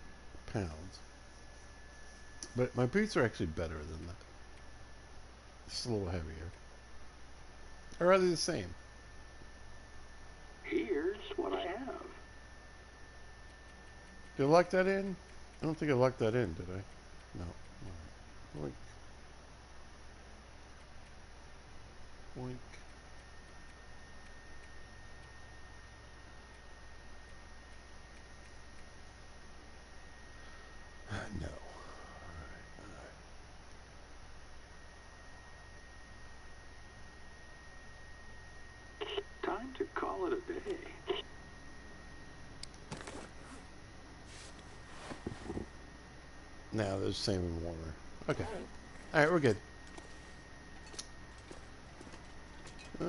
[SPEAKER 1] pounds. But my boots are actually better than that. Just a little heavier, or are they the same?
[SPEAKER 3] Here's what I have.
[SPEAKER 1] Did I lock that in? I don't think I locked that in, did I? No. All right. Boink. Boink. No.
[SPEAKER 3] Time to call it a day.
[SPEAKER 1] Now there's same in water. Okay. All right, we're good. We're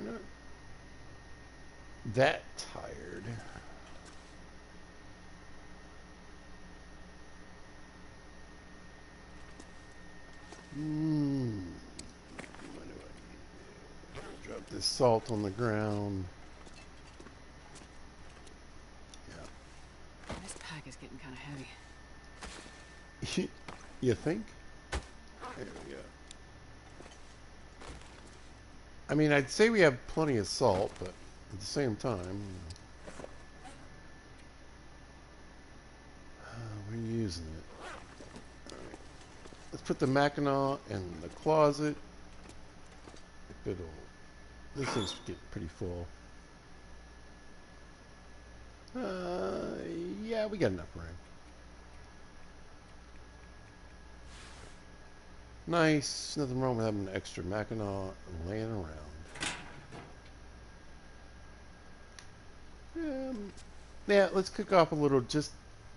[SPEAKER 1] not that tired. What do I need to do? Drop this salt on the ground. Yeah.
[SPEAKER 2] This pack is getting kind of heavy.
[SPEAKER 1] You think? There we go. I mean, I'd say we have plenty of salt, but at the same time, we're using it. All right. Let's put the Mackinac in the closet. If it'll, this thing's getting pretty full. Yeah, we got enough room. Nice. Nothing wrong with having an extra Mackinac laying around. Yeah, let's cook off a little, just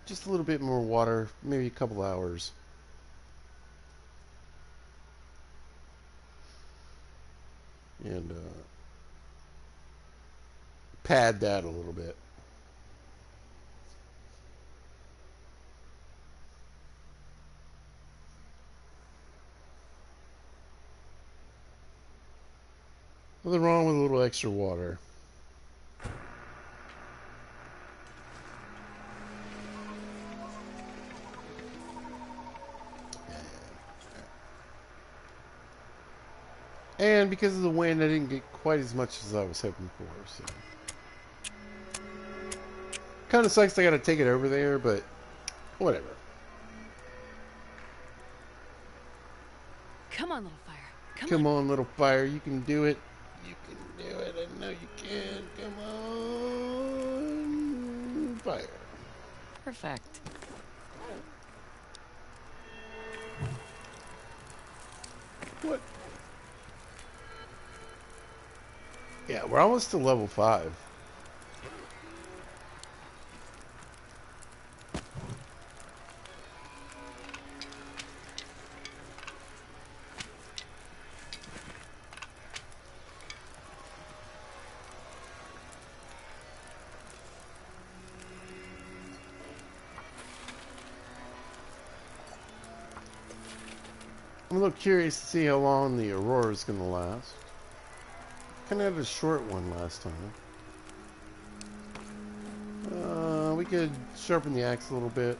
[SPEAKER 1] a little bit more water, maybe a couple hours. And pad that a little bit. Nothing wrong with a little extra water. And because of the wind, I didn't get quite as much as I was hoping for. So, kind of sucks I got to take it over there, but whatever.
[SPEAKER 2] Come on, little fire.
[SPEAKER 1] Come on, little fire. You can do it. You can do it. I know you can. Come on, fire.
[SPEAKER 2] Perfect.
[SPEAKER 1] What? Yeah, we're almost to level 5. I'm a little curious to see how long the Aurora is going to last. Kind of had a short one last time. We could sharpen the axe a little bit.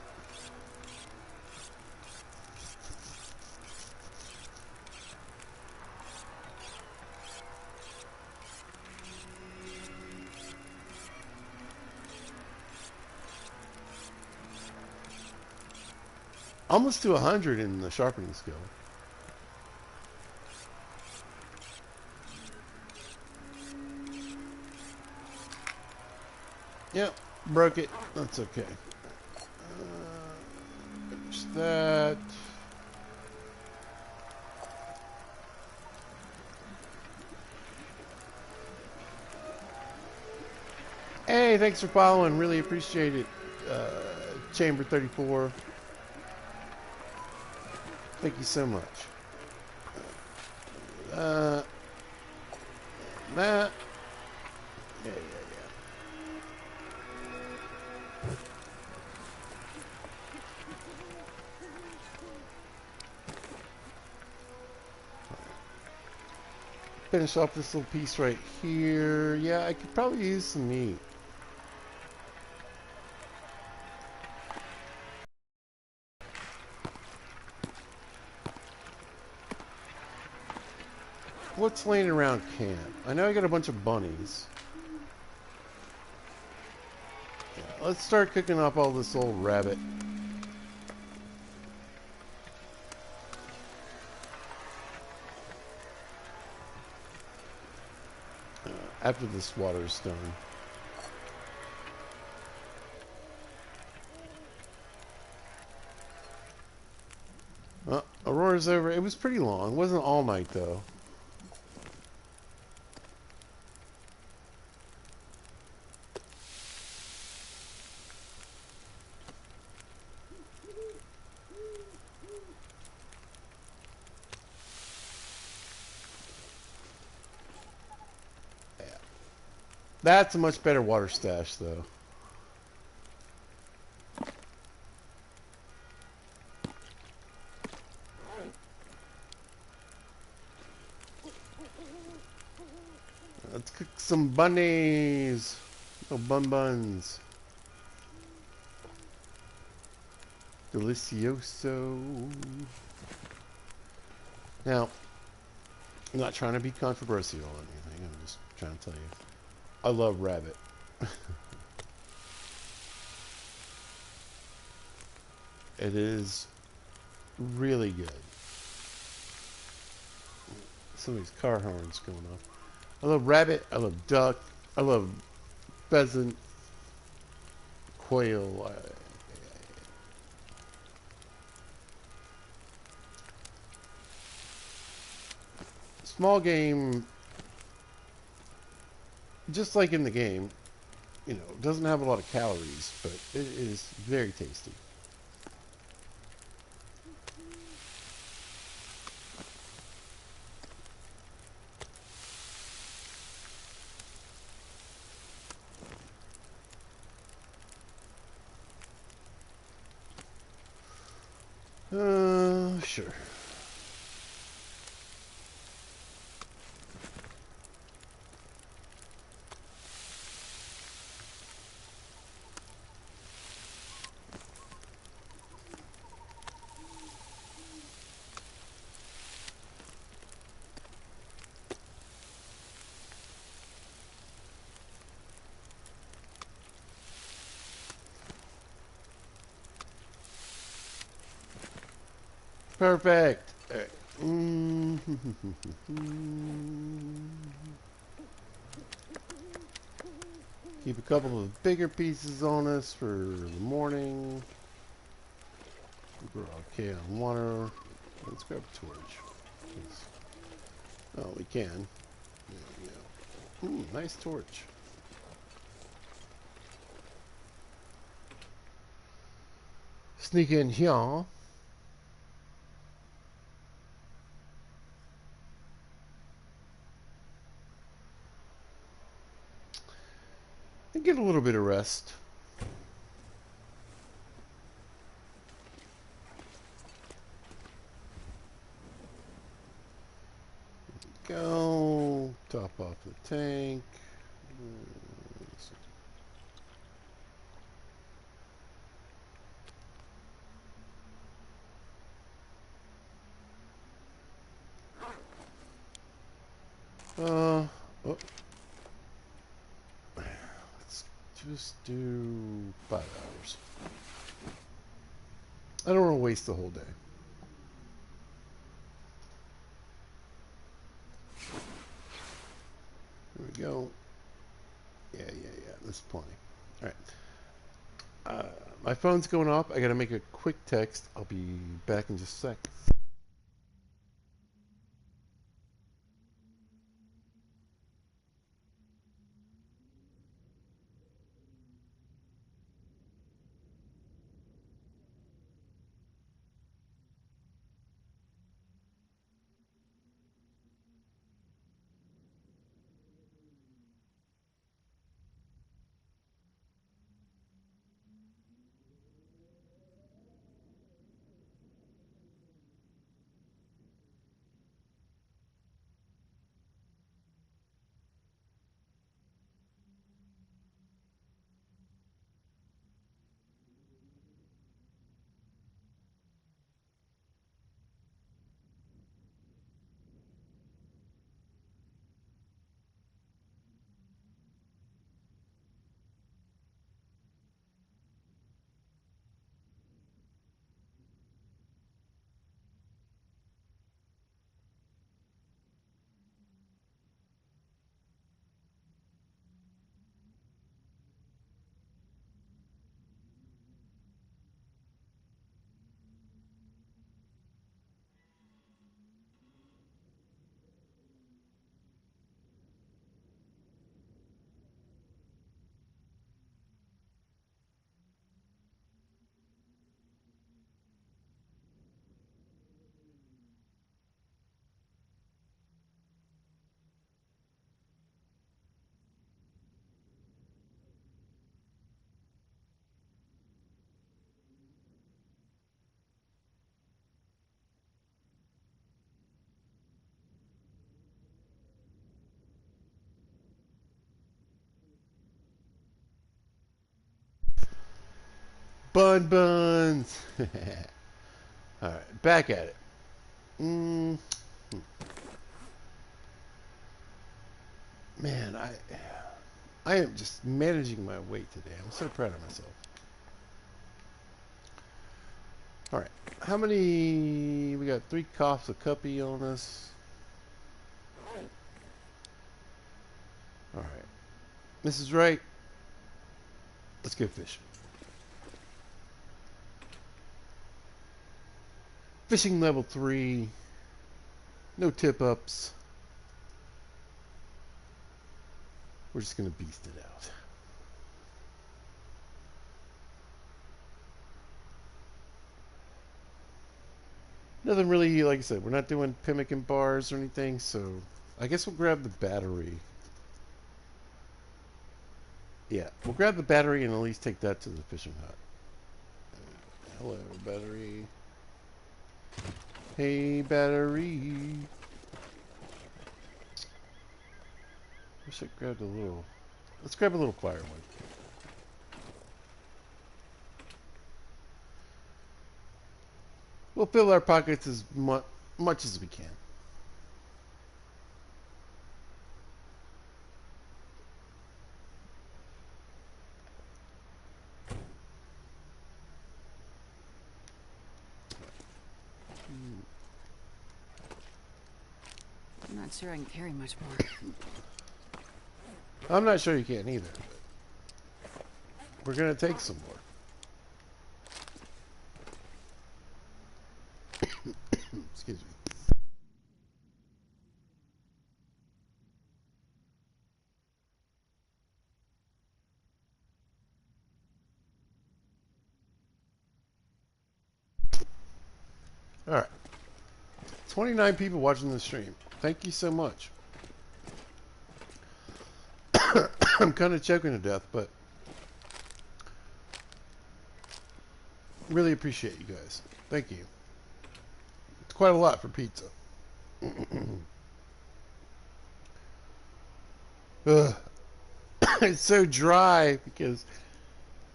[SPEAKER 1] Almost to 100 in the sharpening skill. Yep, broke it. That's okay. Finish that. Hey, thanks for following. Really appreciate it. Chamber 34. Thank you so much. That. Yeah. finish off this little piece right here. Yeah, I could probably use some meat. What's laying around camp? I know I got a bunch of bunnies. Yeah, let's start cooking up all this old rabbit. After this water's done. Aurora's over. It was pretty long. It wasn't all night, though. Yeah. That's a much better water stash, though. Let's cook some bunnies. Oh, buns. Delicioso. Now, I'm not trying to be controversial or anything. I'm just trying to tell you. I love rabbit. It is really good. Somebody's car horns going off. I love rabbit. I love duck. I love pheasant, quail. Small game, just like in the game, you know, doesn't have a lot of calories, but it is very tasty. Sure. Perfect. All right. Keep a couple of bigger pieces on us for the morning. We're okay on water. Let's grab a torch. Oh, we can. There we go. Ooh, nice torch. Sneak in here. And get a little bit of rest. Go. Top off the tank. Oh. Let's just do 5 hours. I don't want to waste the whole day. There we go. Yeah. That's plenty. All right. My phone's going off. I got to make a quick text. I'll be back in just a sec. Bun buns. All right, back at it. Man, I am just managing my weight today. I'm so proud of myself. All right, how many? We got 3 coughs of cuppy on us. All right, Mrs. Wright, let's go fishing. Fishing level 3. No tip ups. We're just gonna beast it out. Nothing really, like I said, we're not doing pemmican bars or anything, so I guess we'll grab the battery. Yeah, we'll grab the battery and at least take that to the fishing hut. Hello, battery. Hey, battery. Wish I grabbed a little. Let's grab a little firewood. We'll fill our pockets as much as we can.
[SPEAKER 2] I'm not sure I can carry much more.
[SPEAKER 1] I'm not sure you can either. But we're gonna take some more. Excuse me. All right. 29 people watching the stream. Thank you so much. I'm kind of choking to death, but really appreciate you guys. Thank you. It's quite a lot for pizza. It's so dry because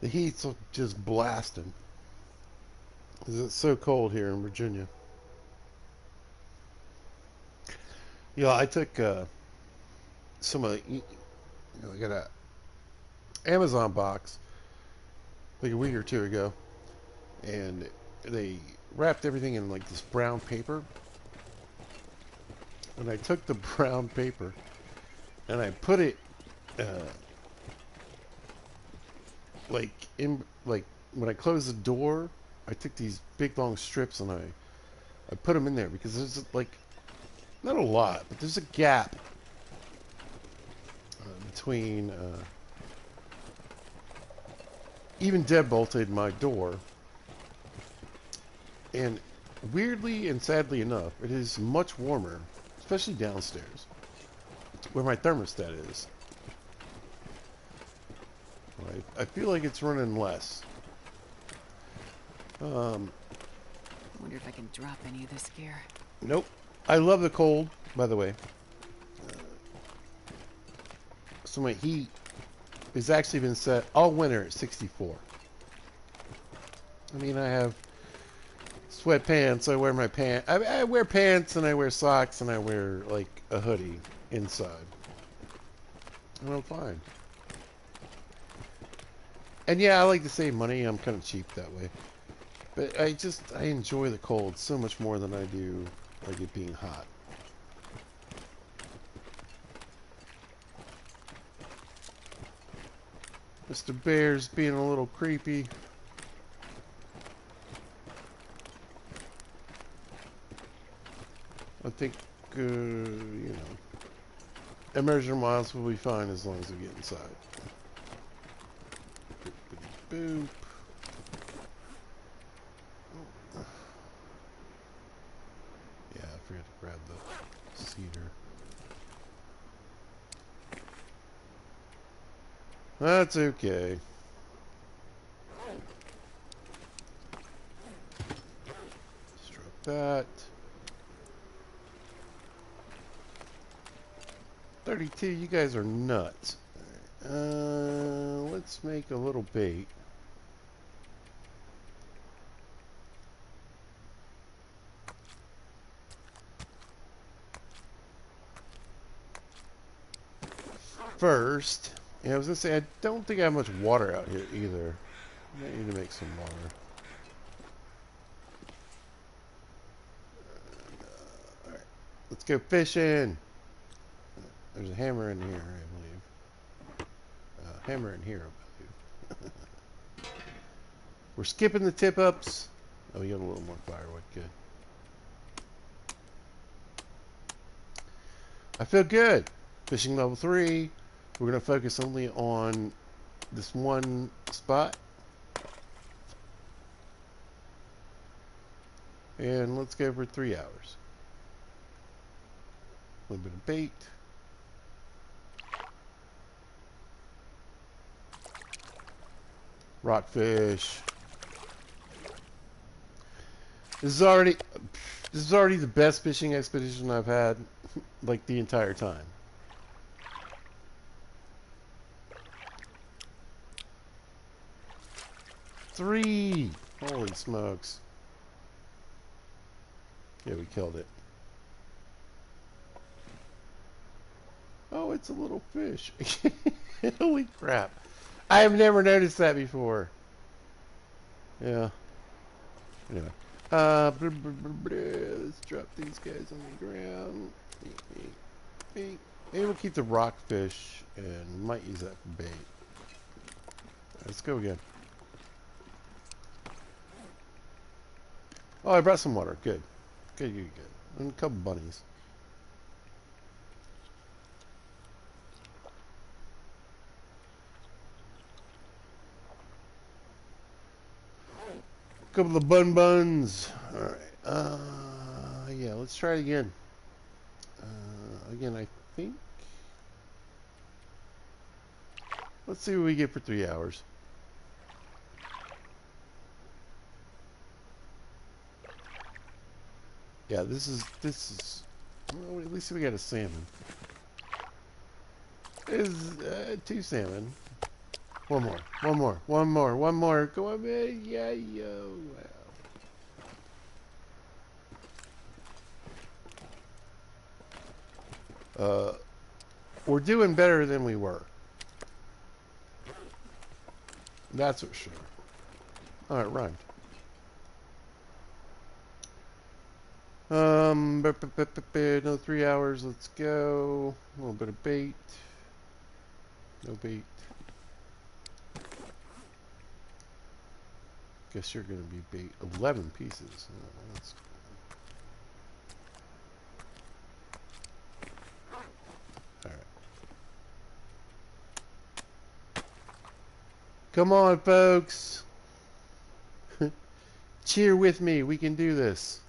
[SPEAKER 1] the heat's just blasting. Because it's so cold here in Virginia. Yeah, I took some of the, I got a Amazon box like a week or two ago, and they wrapped everything in like this brown paper. And I took the brown paper and I put it like when I closed the door, I took these big long strips and I put them in there because there's like not a lot, but there's a gap between even deadbolted my door, and weirdly and sadly enough, it is much warmer, especially downstairs where my thermostat is. Right? I feel like it's running less.
[SPEAKER 2] Wonder if I can drop any of this gear.
[SPEAKER 1] Nope. I love the cold, by the way. So my heat has actually been set all winter at 64. I mean, I have sweatpants. I wear my pants. I wear pants and I wear socks and I wear like a hoodie inside. And I'm fine. And yeah, I like to save money. I'm kind of cheap that way. But I enjoy the cold so much more than I do like it being hot. Mr. Bear's being a little creepy. I think, you know, immersion miles will be fine as long as we get inside. Boop. Yeah, I forgot to grab the cedar. That's okay. Stroke that. 32, you guys are nuts. Let's make a little bait. first. And I was going to say, I don't think I have much water out here either. I might need to make some water. Alright, let's go fishing. There's a hammer in here, I believe. Hammer in here, I believe. We're skipping the tip-ups. Oh, we got a little more firewood. Good. I feel good. Fishing level 3. We're going to focus only on this one spot. And let's go for 3 hours. A little bit of bait. Rockfish. This is already the best fishing expedition I've had, like, the entire time. Three! Holy smokes. Yeah, we killed it. Oh, it's a little fish. Holy crap. I have never noticed that before. Yeah. Anyway. Let's drop these guys on the ground. Maybe we'll keep the rockfish and might use that for bait. Let's go again. Oh, I brought some water. Good. Good. And a couple bunnies. Couple of buns. Alright. Yeah, let's try it again. Again, I think. Let's see what we get for 3 hours. Yeah, this is. Well, at least we got a salmon. This is 2 salmon. One more. Go on, man. Yeah, yo. Wow. We're doing better than we were. That's for sure. Alright, rhymed. Another 3 hours. Let's go. A little bit of bait. No bait. Guess you're going to be bait. 11 pieces. Oh, that's all right. Come on, folks. Cheer with me. We can do this.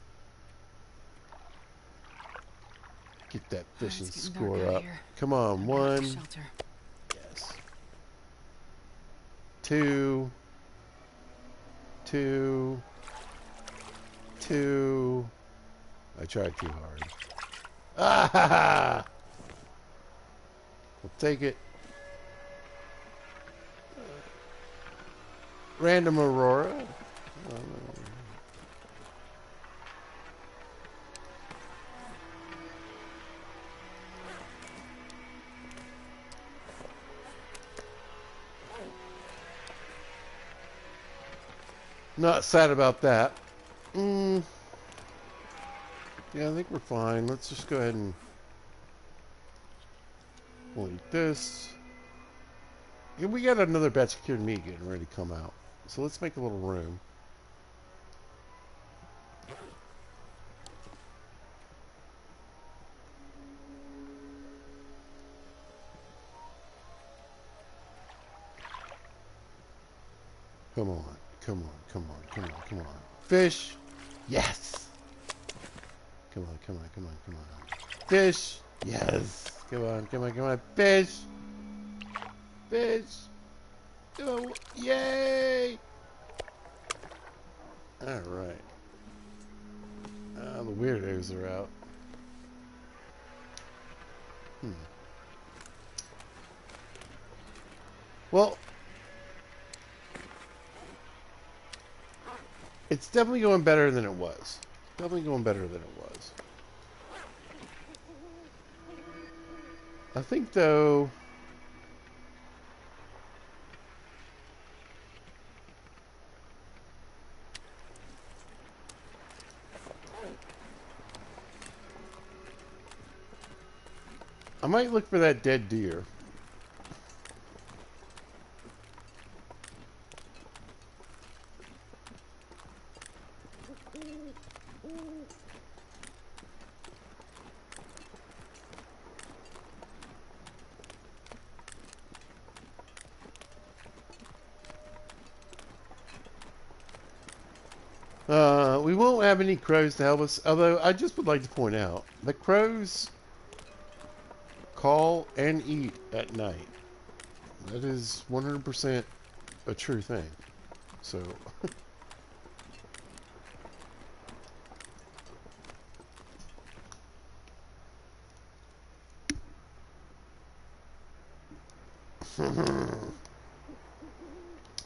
[SPEAKER 1] Get that fishing score up. Come on. 1. Yes. 2. 2. I tried too hard. Ah ha ha! We'll take it. Random Aurora. Not sad about that. Yeah, I think we're fine. Let's just go ahead and we'll eat this. And we got another batch of cured meat getting ready to come out. So let's make a little room. Come on. Fish! Yes! Come on. Fish! Yes! Come on. Fish! Oh, yay! Alright. The weirdos are out. Well, it's definitely going better than it was. I think, though, I might look for that dead deer. We won't have any crows to help us, although I just would like to point out that crows call and eat at night. That is 100% a true thing. So,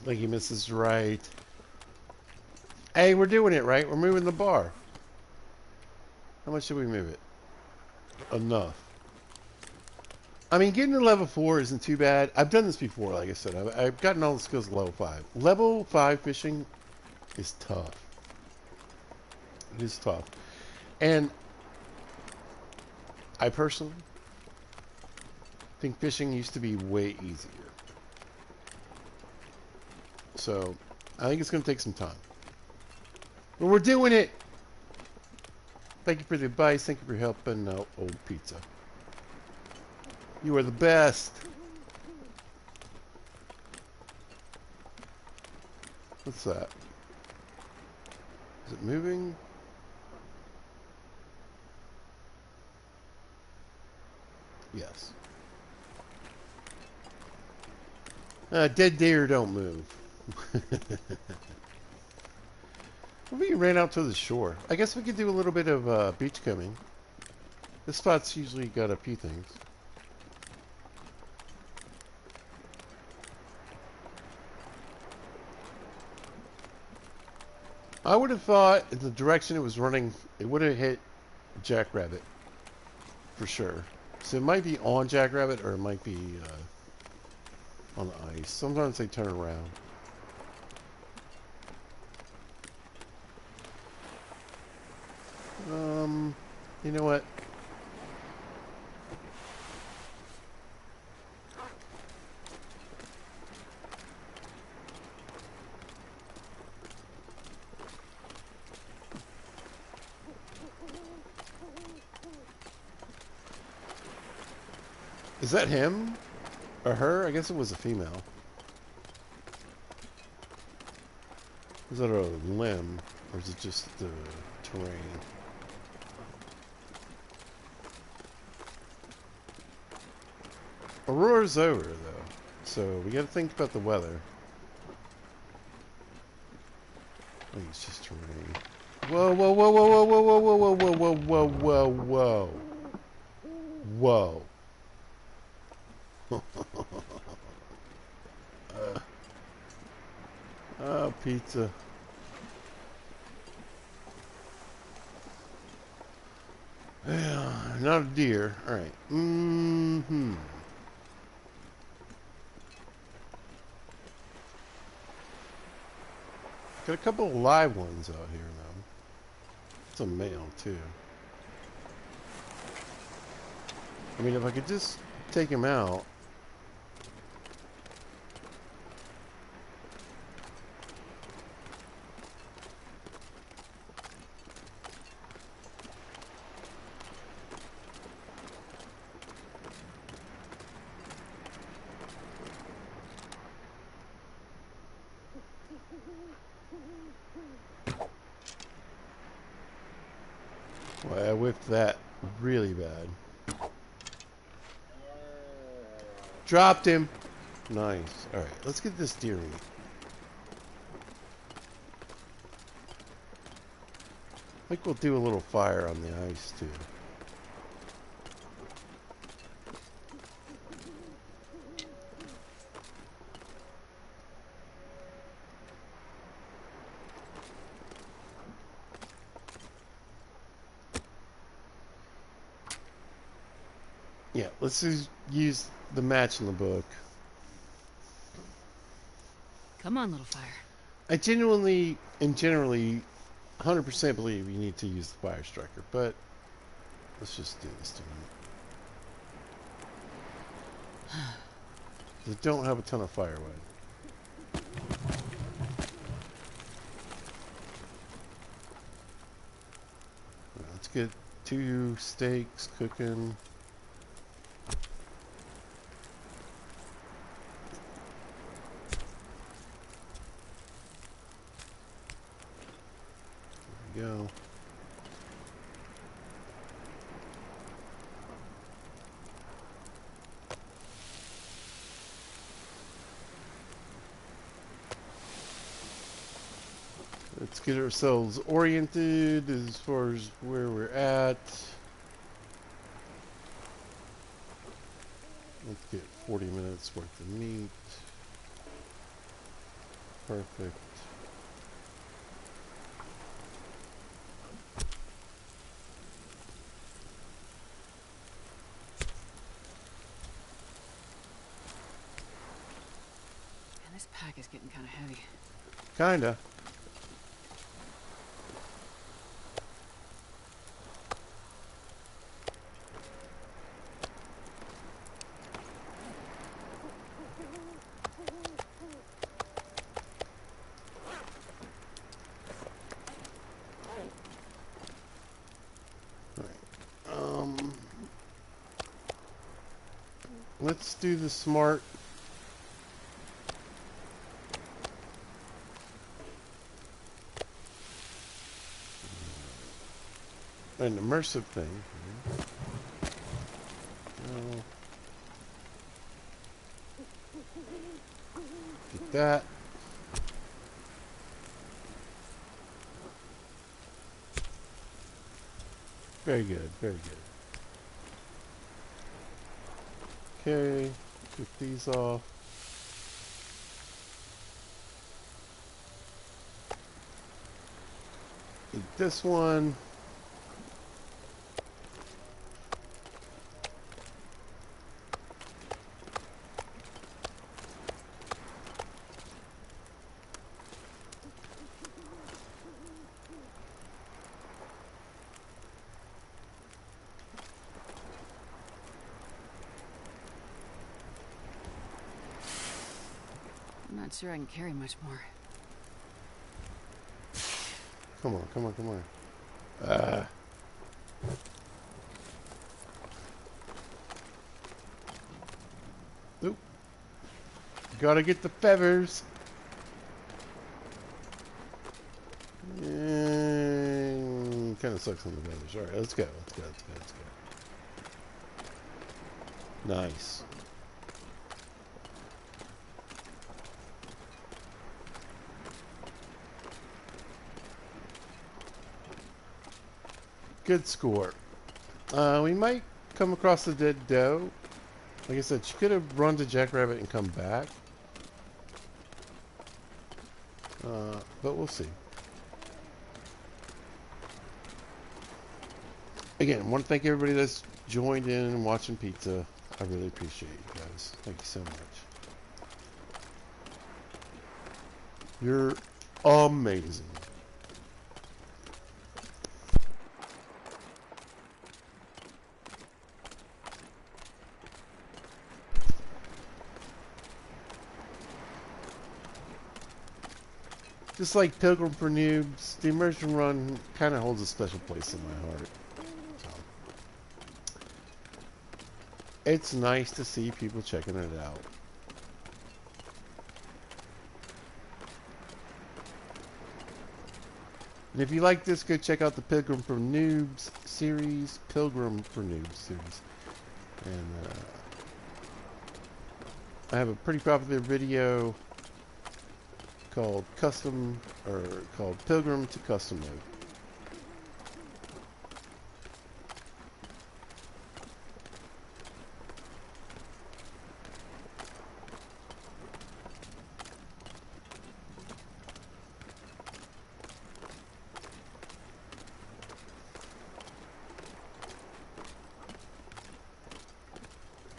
[SPEAKER 1] thank you, Mrs. Wright. Hey, we're doing it, right? We're moving the bar. How much should we move it? Enough. I mean, getting to level 4 isn't too bad. I've done this before, like I said. I've gotten all the skills at level 5. Level 5 fishing is tough. It is tough. And I personally think fishing used to be way easier. So, I think it's going to take some time. But we're doing it! Thank you for the advice. Thank you for helping old pizza. You are the best. What's that? Is it moving? Yes. Dead deer don't move. We ran out to the shore. I guess we could do a little bit of beach combing. This spot's usually got a few things. I would have thought in the direction it was running, it would have hit Jackrabbit. For sure. So it might be on Jackrabbit or it might be on the ice. Sometimes they turn around. You know what? Is that him? Or her? I guess it was a female. Is that a limb? Or is it just the terrain? Aurora's over, though. So we gotta think about the weather. I think it's just terrain. Whoa, whoa, whoa, whoa, whoa, whoa, whoa, whoa, whoa, whoa, whoa, whoa, whoa. Whoa. Oh, pizza. Yeah, not a deer. Alright. Mm-hmm. Got a couple of live ones out here, though. It's a male, too. I mean, if I could just take him out. Well, I whiffed that really bad. Dropped him. Nice. Alright, let's get this deer meat. I think we'll do a little fire on the ice, too. Yeah, let's just use the match in the book.
[SPEAKER 2] Come on, little fire.
[SPEAKER 1] I genuinely and generally 100% believe you need to use the fire striker, but let's just do this to him. They don't have a ton of firewood. Let's get 2 steaks cooking. There we go. Let's get ourselves oriented as far as where we're at. Let's get 40 minutes worth of meat. Perfect.
[SPEAKER 2] Man, this pack is getting kind of heavy.
[SPEAKER 1] Kinda. Let's do the smart. An immersive thing. No. Get that. Very good, very good. Okay, get these off. Eat this one.
[SPEAKER 2] I'm not sure I can carry much more.
[SPEAKER 1] Come on, come on, come on. Oop. Gotta get the feathers. Kind of sucks on the feathers. All right, let's go. Let's go. Let's go. Let's go. Nice. Good score. We might come across the dead doe. Like I said, she could have run to Jackrabbit and come back. But we'll see. Again, I want to thank everybody that's joined in and watching pizza. I really appreciate you guys. Thank you so much. You're amazing. Just like Pilgrim for Noobs, the Immersion run kind of holds a special place in my heart. So, it's nice to see people checking it out. And if you like this, go check out the Pilgrim for Noobs series. Pilgrim for Noobs series. And I have a pretty popular video called called Pilgrim to Custom Mode.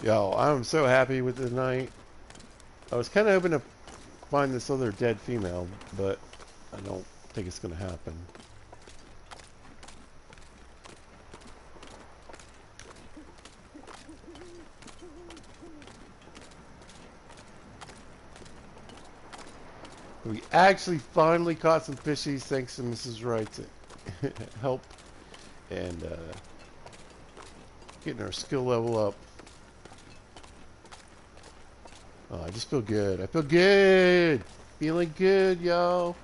[SPEAKER 1] Yo, I'm so happy with the night. I was kind of hoping to find this other dead female, but I don't think it's going to happen. We actually finally caught some fishies thanks to Mrs. Wright's help and getting our skill level up. Oh, I just feel good. I feel good. Feeling good, y'all.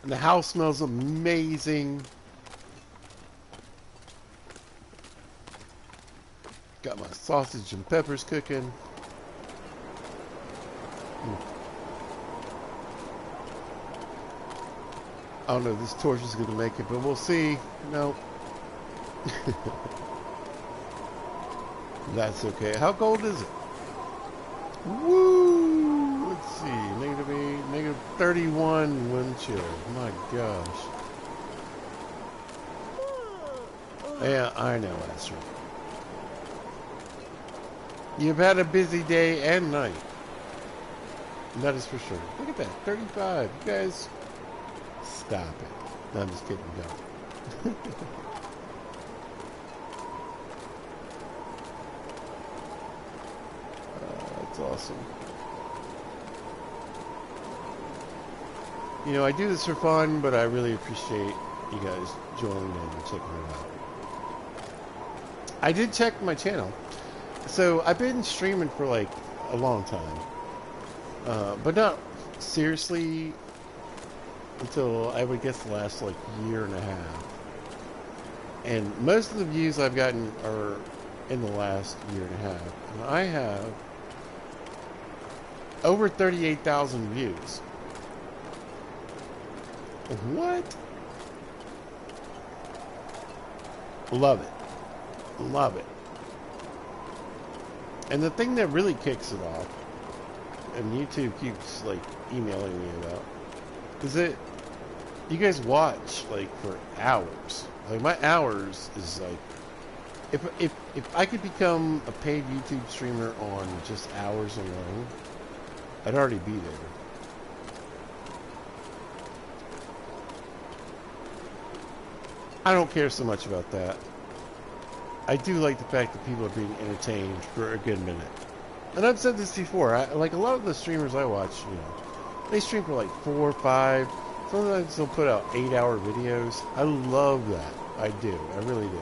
[SPEAKER 1] And the house smells amazing. Got my sausage and peppers cooking. I don't know if this torch is going to make it, but we'll see. No. That's okay. How cold is it? Woo! Let's see. Negative 31 wind chill. My gosh. Yeah, I know, that's right. You've had a busy day and night. That is for sure. Look at that. 35. You guys, stop it. No, I'm just kidding. Don't. That's awesome. You know, I do this for fun, but I really appreciate you guys joining and checking it out. I did check my channel. So I've been streaming for like a long time. But not seriously until I would guess the last like year and a half. And most of the views I've gotten are in the last year and a half. And I have over 38,000 views. What? Love it. Love it. And the thing that really kicks it off, and YouTube keeps like emailing me about, is that you guys watch like for hours. Like my hours is like, if I could become a paid YouTube streamer on just hours alone, I'd already be there. I don't care so much about that. I do like the fact that people are being entertained for a good minute. And I've said this before, like a lot of the streamers I watch, you know, they stream for like 4 or 5. Sometimes they'll put out 8-hour videos. I love that. I do. I really do.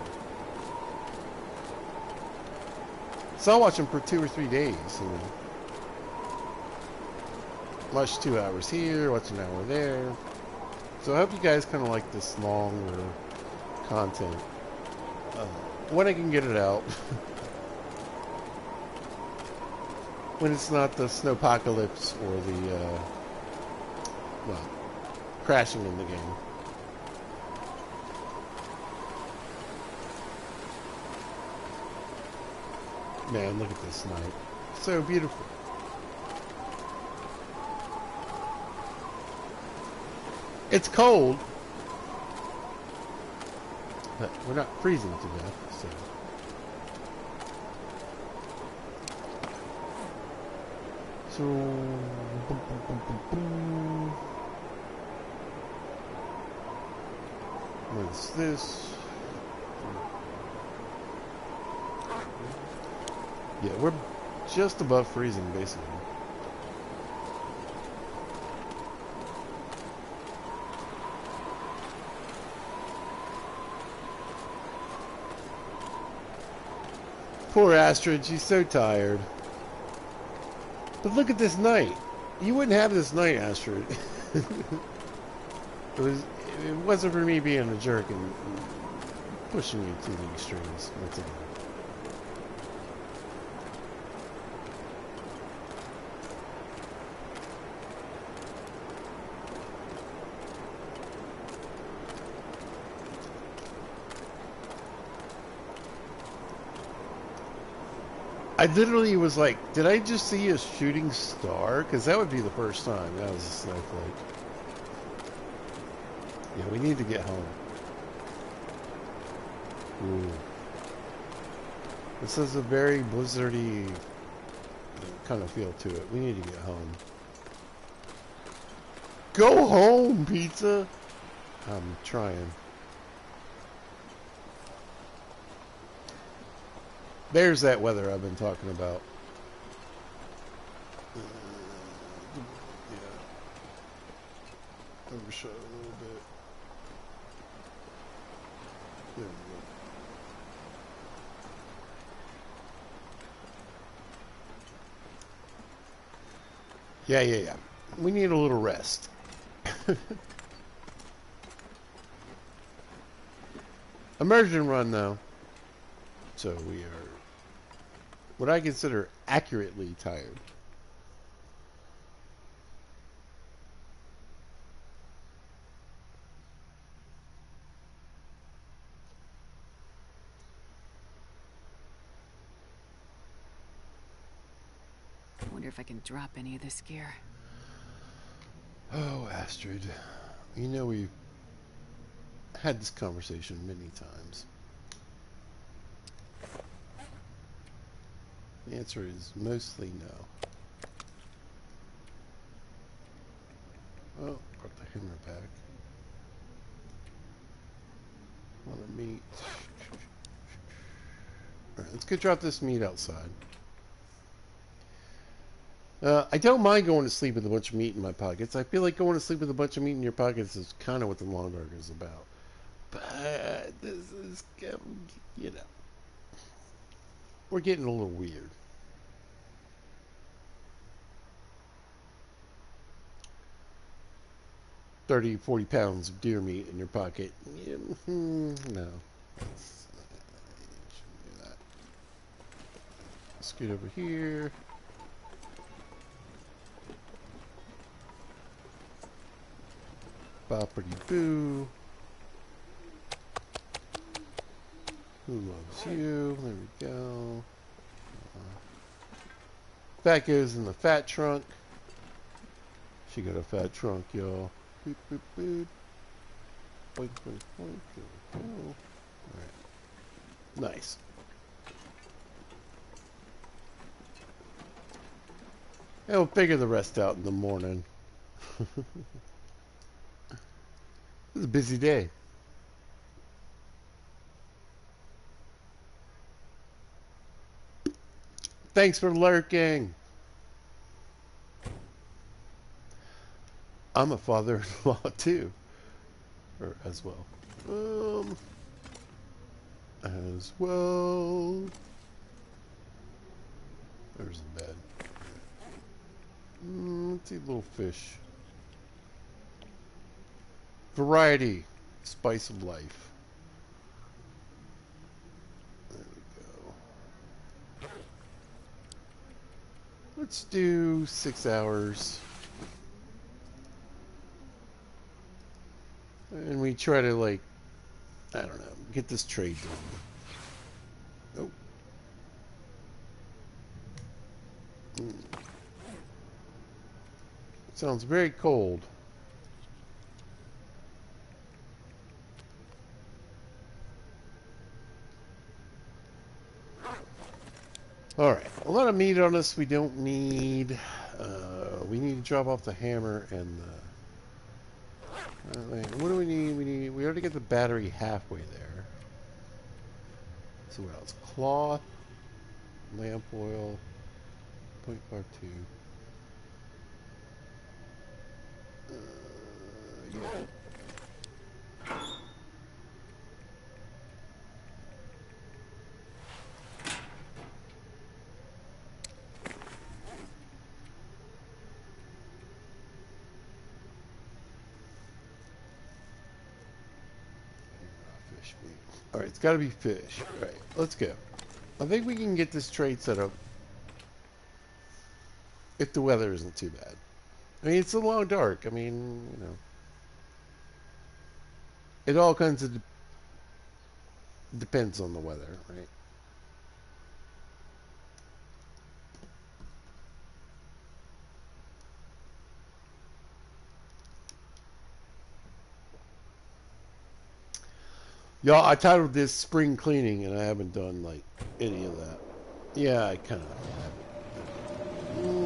[SPEAKER 1] So I'll watch them for 2 or 3 days, you know. Watch 2 hours here, watch an hour there. So I hope you guys kind of like this longer content. When I can get it out. When it's not the snowpocalypse or the, well, crashing in the game. Man, look at this night. So beautiful. It's cold, but we're not freezing to death, so. So, what's this? Yeah, we're just above freezing, basically. Poor Astrid, she's so tired. But look at this night. You wouldn't have this night, Astrid. It wasn't for me being a jerk and pushing you to the extremes once again. I literally was like, did I just see a shooting star? Because that would be the first time. That was a snowflake. Yeah, we need to get home. Ooh. This has a very blizzardy kind of feel to it. We need to get home. Go home, pizza! I'm trying. There's that weather I've been talking about. Yeah. Overshot a little bit. There we go. Yeah. We need a little rest. Immersion run, though. So we are what I consider accurately tired.
[SPEAKER 2] I wonder if I can drop any of this gear.
[SPEAKER 1] Oh, Astrid. You know we've had this conversation many times. The answer is mostly no. Oh, brought the hammer back. Want to meat. Alright, let's go drop this meat outside. I don't mind going to sleep with a bunch of meat in my pockets. I feel like going to sleep with a bunch of meat in your pockets is kind of what the long dark is about. But this is, you know, we're getting a little weird. £30-40 of deer meat in your pocket. No. Shouldn't do that. Scoot over here. Boppity boo. Who loves you? There we go. That goes in the fat trunk. She got a fat trunk, y'all. Boop, boop, boop. Boink, boink, boink. There we go. Alright. Nice. And we'll figure the rest out in the morning. It was a busy day. Thanks for lurking. I'm a father-in-law too. Or as well. As well. There's a bed. Let's see, little fish. Variety. Spice of life. There we go. Let's do 6 hours. And we try to, like, I don't know, get this trade done. Oh. It sounds very cold. Alright, a lot of meat on us we don't need. We need to drop off the hammer and the... what do we need? We already get the battery halfway there. So what else? Cloth, lamp oil, 0.52. Yeah. Fish meat. Alright, it's got to be fish. Alright, let's go. I think we can get this trade set up if the weather isn't too bad. I mean, it's a long dark. I mean, you know. It all kinds of depends on the weather, right? Y'all, I titled this Spring Cleaning, and I haven't done, like, any of that. Yeah, I kind of have it.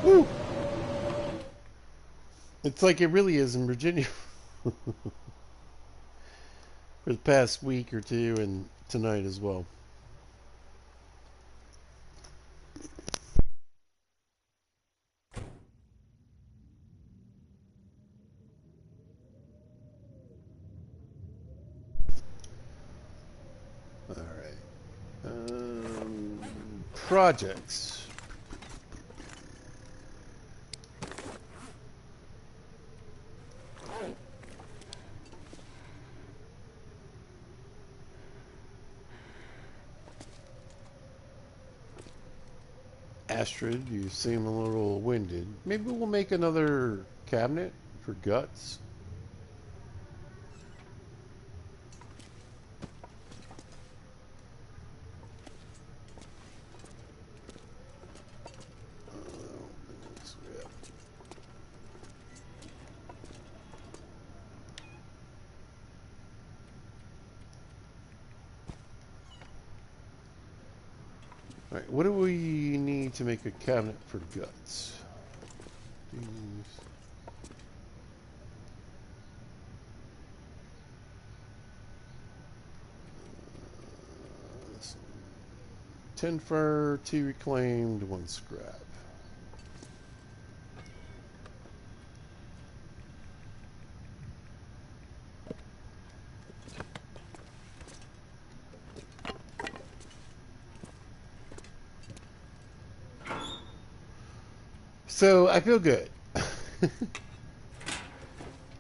[SPEAKER 1] Woo! It's like it really is in Virginia for the past week or two, and tonight as well. All right. Projects. Astrid, you seem a little winded. Maybe we'll make another cabinet for guts. Alright, what do we need to make a cabinet for guts? Ten fur, 2 reclaimed, 1 scrap. So I feel good.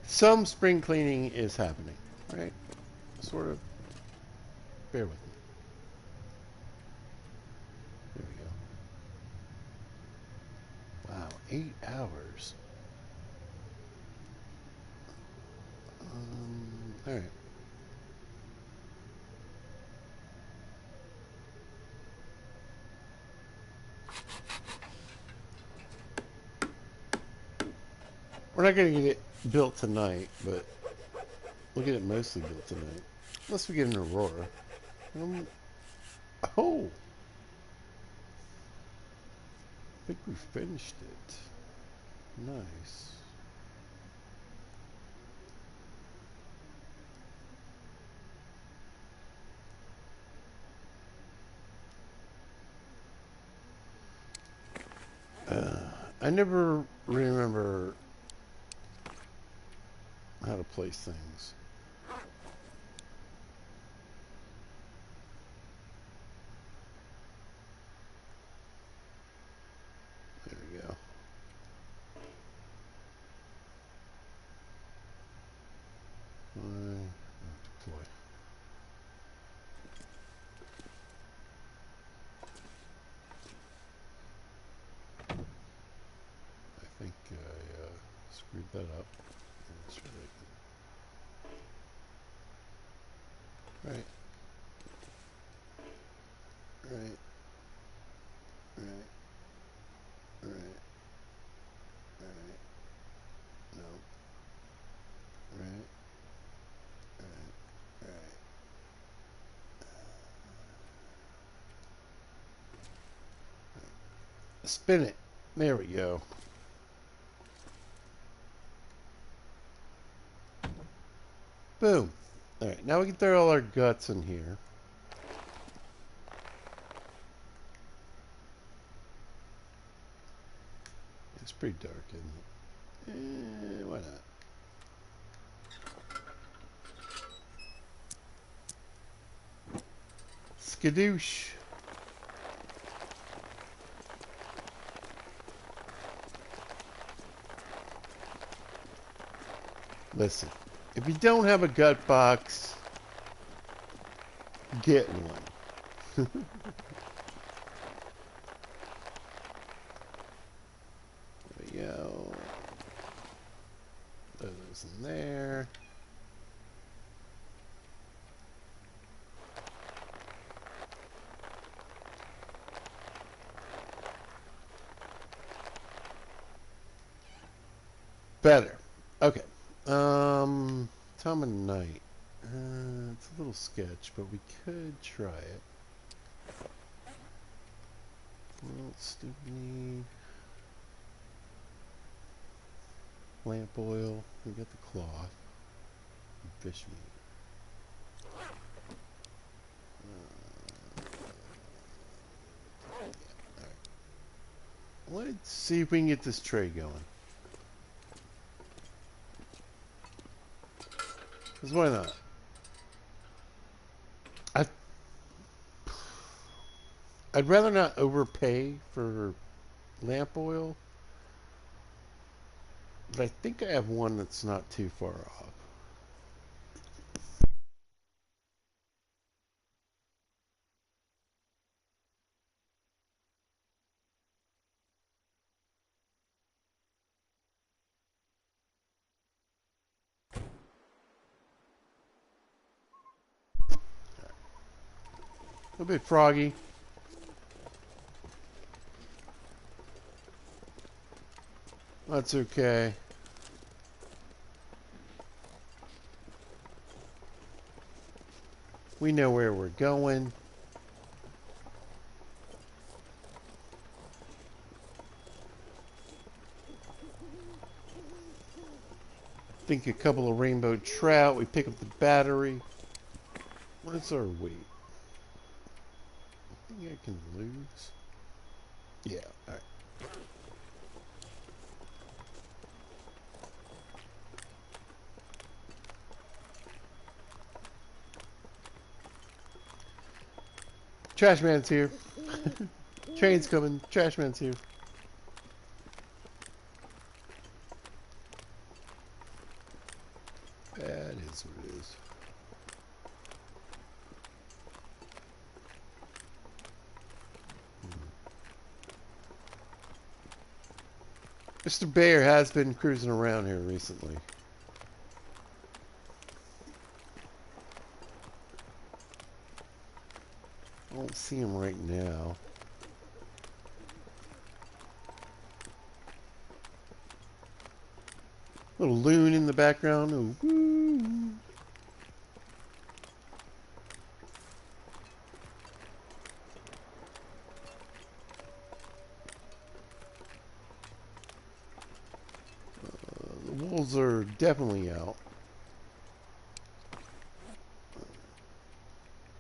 [SPEAKER 1] Some spring cleaning is happening, right? Sort of. Bear with me. There we go. Wow, 8 hours. All right. We're not going to get it built tonight, but we'll get it mostly built tonight. Unless we get an Aurora. Oh! I think we finished it. Nice. I never remember how to place things. There we go. Deploy. I think I screwed that up. That's right. Right. Right. Right. Right. Right. No. Right. Right. Right. Spin it. There we go. Boom. Alright, now we can throw all our guts in here. It's pretty dark, isn't it? Why not? Skadoosh. Listen, if you don't have a gut box, get one. There we go. Throw those in there. Better. Okay. Time of night. It's a little sketch, but we could try it. Well, still need lamp oil. We got the cloth. Fish meat. Let's see if we can get this tray going. Because why not? I'd rather not overpay for lamp oil, but I think I have one that's not too far off. A little bit froggy. That's okay. We know where we're going. Think a couple of rainbow trout. We pick up the battery. What's our weight? I think I can lose. Yeah, alright. Trash man's here. Train's coming. Trash man's here. That is what it is. Mr. Bear has been cruising around here recently. I don't see him right now. Little loon in the background. Ooh, woo. The wolves are definitely out.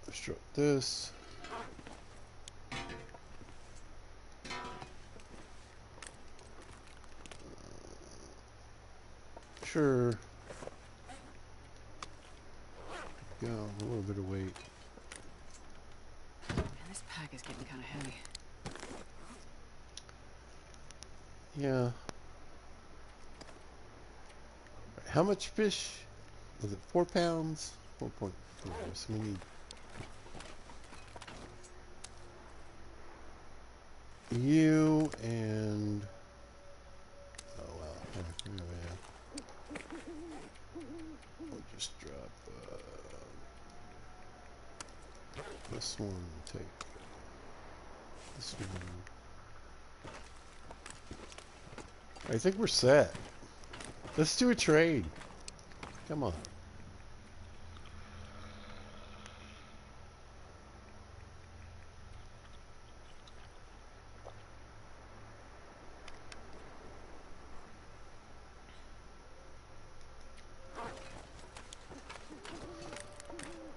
[SPEAKER 1] Let's drop this. Sure. Go a little bit of weight.
[SPEAKER 2] Man, this pack is getting kind of heavy.
[SPEAKER 1] Yeah. How much fish? Was it 4 pounds? 4.4. So we need you and we'll just drop this one. Take this one. I think we're set. Let's do a trade. Come on.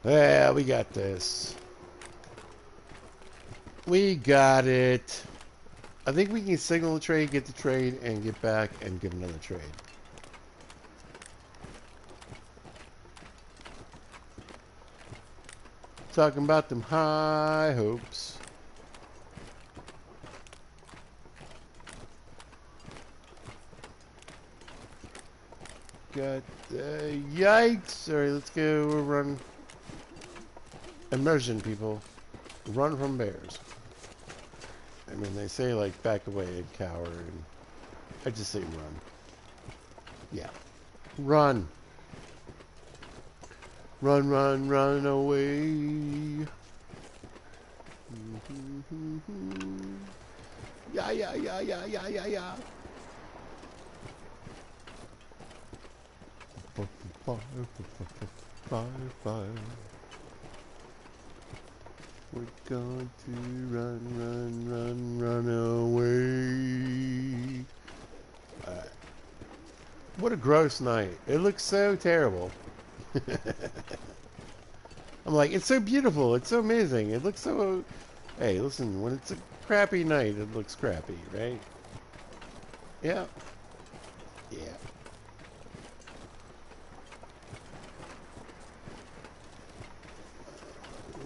[SPEAKER 1] Yeah, we got this. We got it. I think we can signal the trade, get the trade, and get back and give another trade. Talking about them high hopes. Got yikes! Alright, let's go. We're run. Immersion, people. Run from bears. I mean, they say like back away and cower, and I just say run. Yeah, run. Run, run, run away. Yeah, yeah, yeah, yeah, yeah, yeah, yeah. Fire, fire, fire. We're going to run away. Alright. What a gross night. It looks so terrible. I'm like, it's so beautiful. It's so amazing. It looks so... Hey, listen, when it's a crappy night, it looks crappy, right? Yeah. Yeah.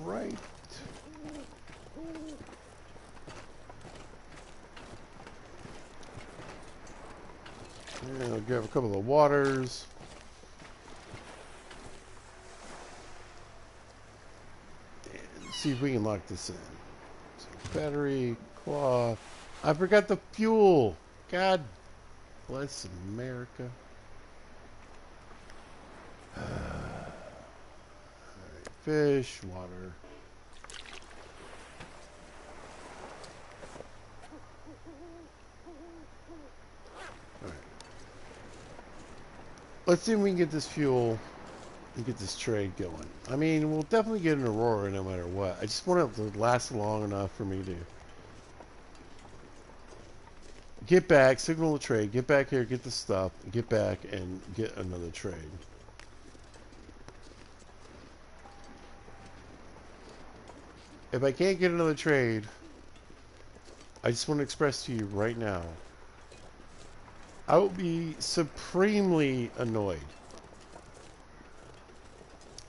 [SPEAKER 1] Right. And I'll grab a couple of waters. And see if we can lock this in. So battery, cloth. I forgot the fuel. God bless America. Alright, fish, water. Alright. Let's see if we can get this fuel and get this trade going. I mean, we'll definitely get an Aurora no matter what. I just want it to last long enough for me to get back, signal the trade, get back here, get the stuff, get back and get another trade. If I can't get another trade, I just want to express to you right now, I will be supremely annoyed.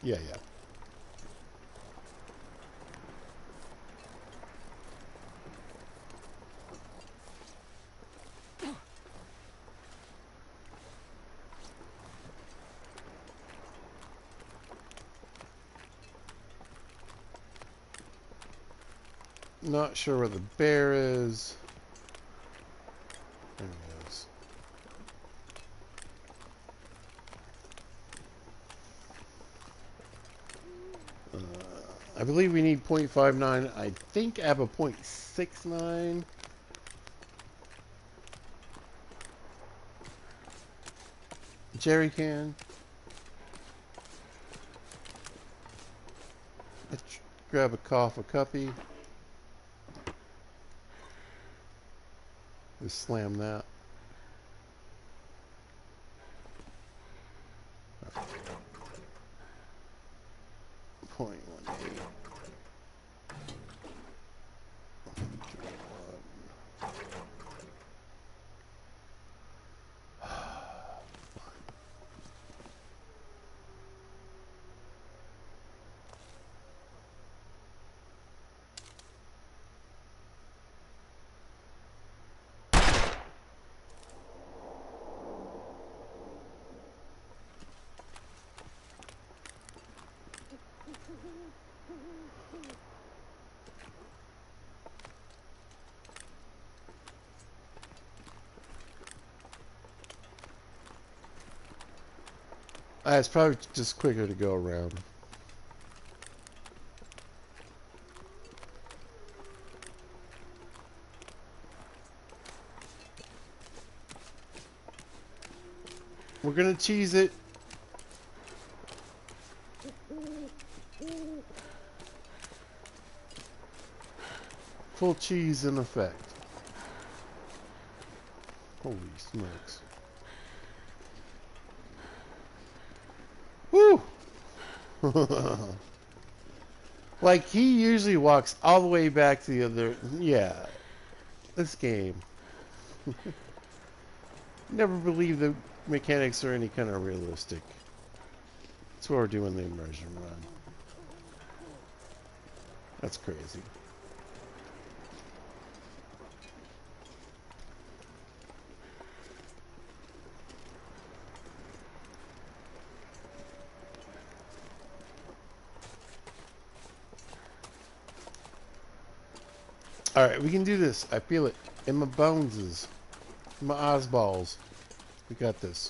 [SPEAKER 1] Yeah. Not sure where the bear is. There he is. I believe we need 0.59. I think I have a 0.69. Jerry can. Let's grab a cuppy. Just slam that. Point 1.8. It's probably just quicker to go around. We're gonna cheese it. Full cheese in effect. Holy smokes. Woo! Like, he usually walks all the way back to the other... Yeah. This game. Never believe the mechanics are any kind of realistic. That's what we're doing the immersion run. That's crazy. Alright, we can do this. I feel it. In my boneses. In my eyeballs. We got this.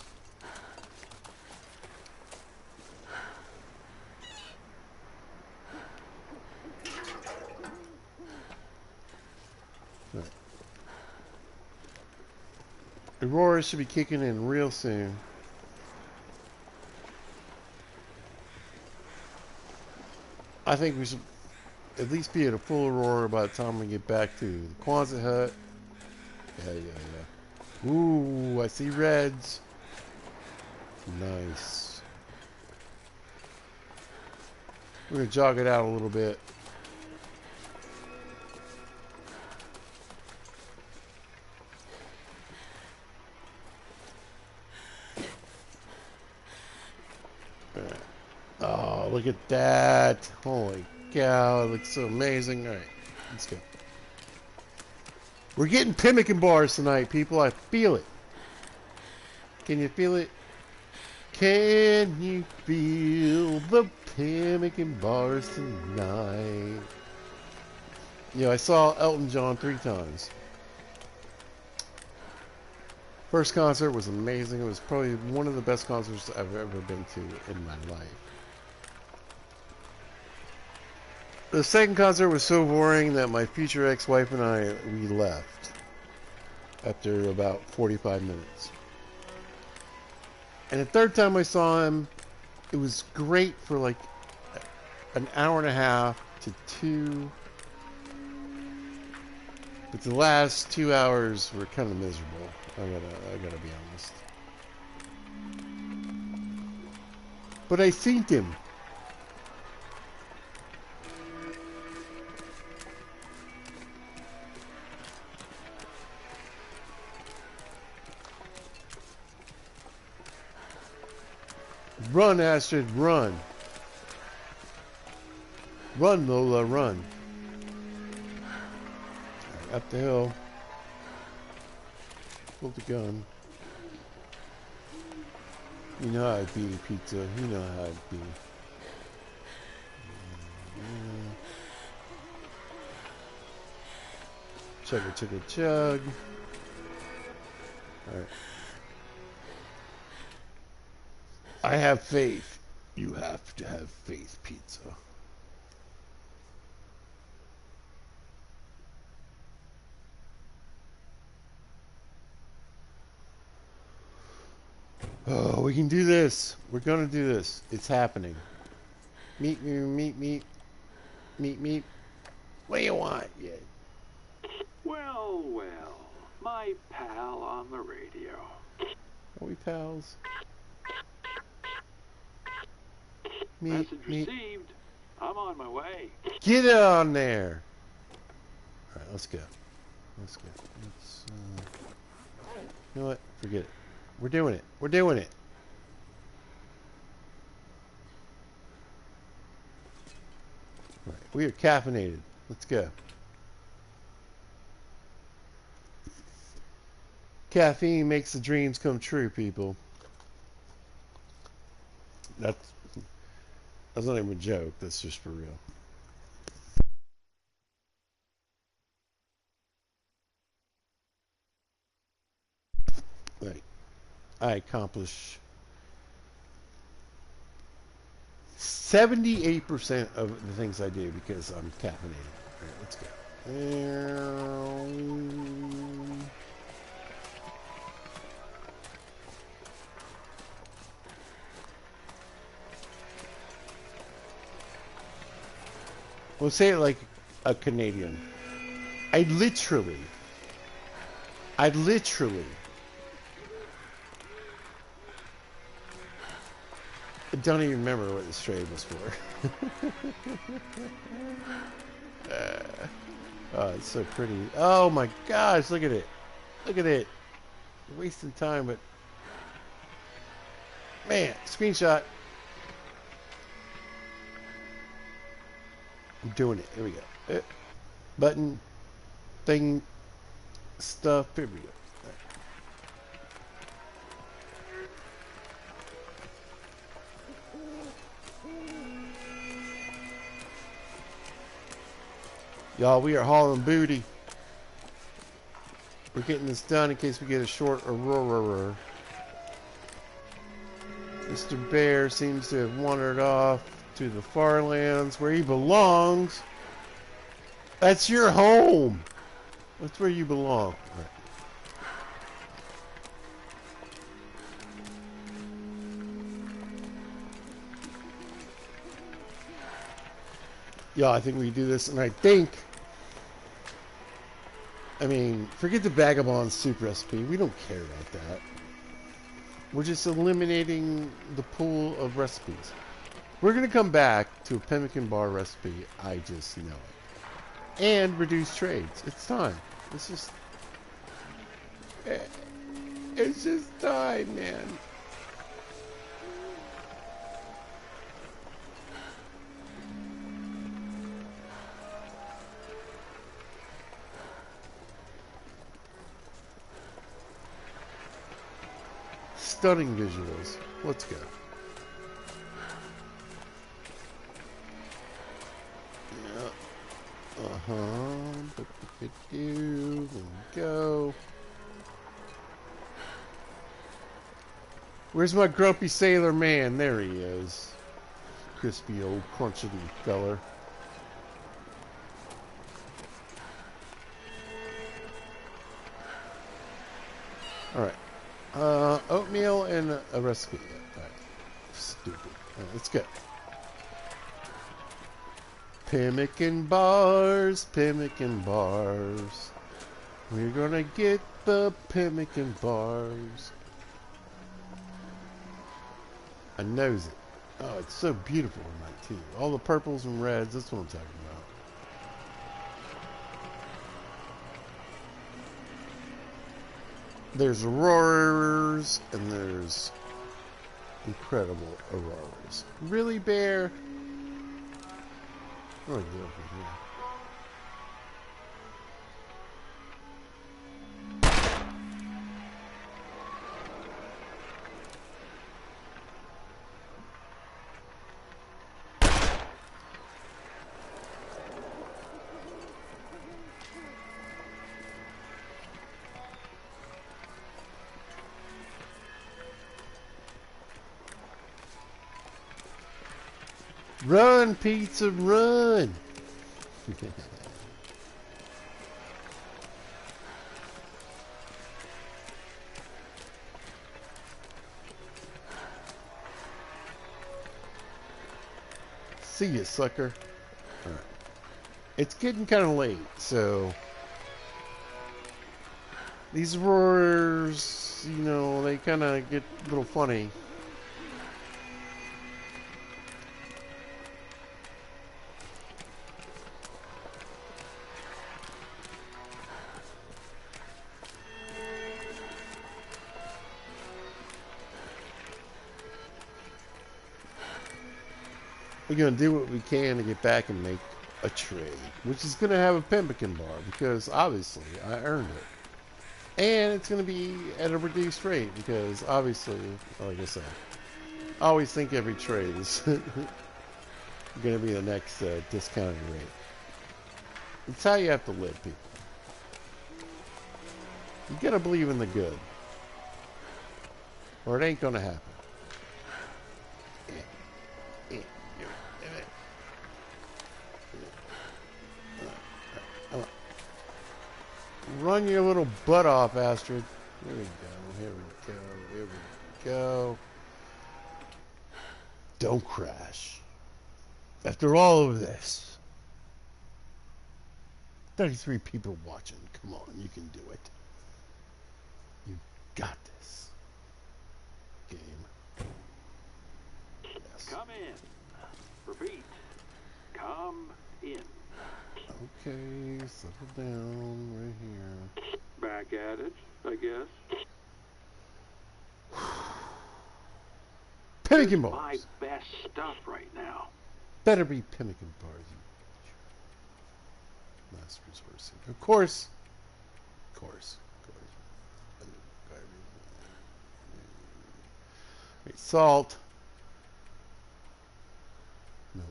[SPEAKER 1] Right. Aurora should be kicking in real soon. I think we should at least be at a full aurora by the time we get back to the Quonset hut. Yeah. Ooh, I see reds. Nice. We're going to jog it out a little bit. Oh, look at that. Holy cow, it looks so amazing. All right, let's go. We're getting pemmican bars tonight, people. I feel it. Can you feel it? Can you feel the pemmican bars tonight? You know, I saw Elton John 3 times. First concert was amazing. It was probably one of the best concerts I've ever been to in my life. The second concert was so boring that my future ex-wife and I, we left after about 45 minutes. And the third time I saw him, it was great for like an hour and a half to 2. But the last 2 hours were kind of miserable. I gotta be honest. But I seen him. Run, Astrid, run. Run, Lola, run. Right, up the hill. Pull the gun. You know how I'd be, pizza. You know how I'd be. Chugga, chugga, chug. Alright. I have faith. You have to have faith, pizza. Oh, we can do this. We're gonna do this. It's happening. Meet. What do you want? Yeah.
[SPEAKER 3] Well, my pal on the radio.
[SPEAKER 1] Are we pals?
[SPEAKER 3] Message received. I'm on my way.
[SPEAKER 1] Get on there. All right, let's go. Let's go. You know what? Forget it. We're doing it. We're doing it. All right, we are caffeinated. Let's go. Caffeine makes the dreams come true, people. That's not even a joke. That's just for real. Right. I accomplish 78% of the things I do because I'm caffeinated. All right, let's go. We'll say it like a Canadian. I literally don't even remember what this trade was for. Oh, it's so pretty. Oh my gosh, look at it. Look at it. You're wasting time, but man, screenshot. I'm doing it. Here we go. Button, thing, stuff. Here we go. Y'all, we are hauling booty. We're getting this done in case we get a short aurora. Mr. Bear seems to have wandered off to the far lands where he belongs. That's your home. That's where you belong. Right. Yeah, I think we do this, and I think, I mean, forget the vagabond soup recipe. We don't care about that. We're just eliminating the pool of recipes. We're going to come back to a pemmican bar recipe. I just know it. And reduce trades. It's time. It's just... It's just time, man. Stunning visuals. Let's go. Yeah. Uh-huh. There we go. Where's my grumpy sailor man? There he is. Crispy old crunchity feller. Alright. Oatmeal and a recipe. Alright. Stupid. Alright, let's go. Pemmican bars, pemmican bars. We're gonna get the pemmican bars. I knows it. Oh, it's so beautiful tonight too. All the purples and reds. That's what I'm talking about. There's auroras and there's incredible auroras. Really, Bear? Oh, get over here. Run, pizza, run! See ya, sucker. Alright. It's getting kind of late, so... These roars, you know, they kind of get a little funny. We're going to do what we can to get back and make a trade, which is going to have a pemmican bar, because obviously I earned it. And it's going to be at a reduced rate, because obviously, like I said, I always think every trade is going to be the next discounted rate. It's how you have to live, people. You got to believe in the good, or it ain't going to happen. Run your little butt off, Astrid. Here we go, here we go, here we go. Don't crash. After all of this. 33 people watching. Come on, you can do it. You got this. Game. Yes.
[SPEAKER 3] Come in. Repeat. Come in.
[SPEAKER 1] Okay, settle down right here.
[SPEAKER 3] Back at it, I guess.
[SPEAKER 1] Pemmican
[SPEAKER 3] My
[SPEAKER 1] bars.
[SPEAKER 3] best stuff right now.
[SPEAKER 1] Better be pemmican bars. Last resource. Of course. Of course. Of course. Wait, salt. No.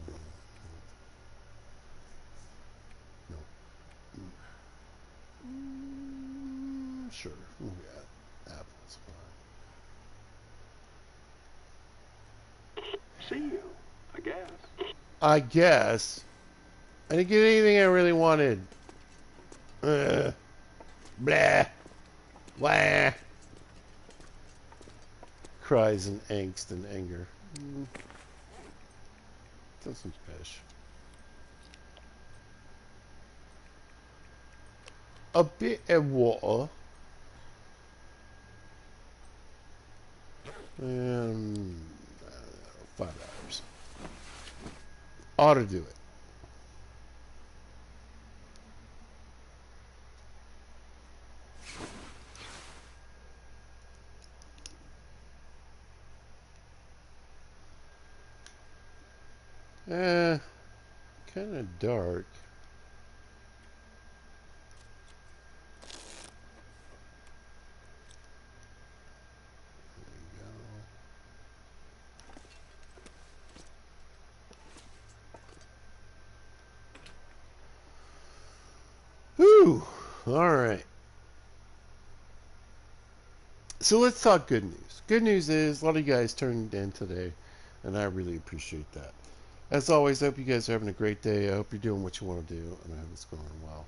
[SPEAKER 1] No. Sure. Yeah. Apples. Fine.
[SPEAKER 3] See you, I guess.
[SPEAKER 1] I guess. I didn't get anything I really wanted. Blah. Blah. Cries in angst and anger. That's some fish. A bit of water. And $5. Ought to do it. Kind of dark. Whew. All right. So let's talk good news. Good news is a lot of you guys turned in today, and I really appreciate that. As always, I hope you guys are having a great day. I hope you're doing what you want to do, and I hope it's going well.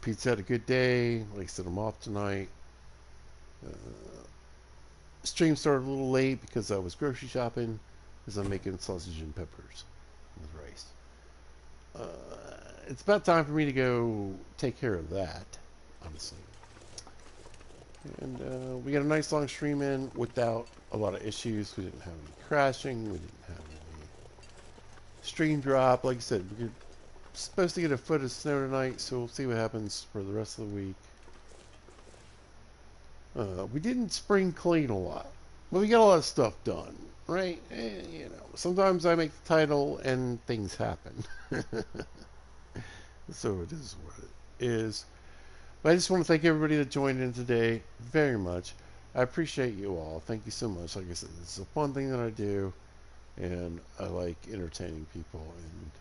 [SPEAKER 1] Pete's had a good day. Like I said, I'm off tonight. Stream started a little late because I was grocery shopping, because I'm making sausage and peppers with rice. It's about time for me to go take care of that, honestly. And we got a nice long stream in without a lot of issues. We didn't have any crashing. We didn't have any stream drop. Like I said, we're supposed to get a foot of snow tonight, so we'll see what happens for the rest of the week. We didn't spring clean a lot, but we got a lot of stuff done, right? You know, sometimes I make the title and things happen. So it is what it is. But I just want to thank everybody that joined in today very much. I appreciate you all. Thank you so much. Like I said, it's a fun thing that I do, and I like entertaining people, and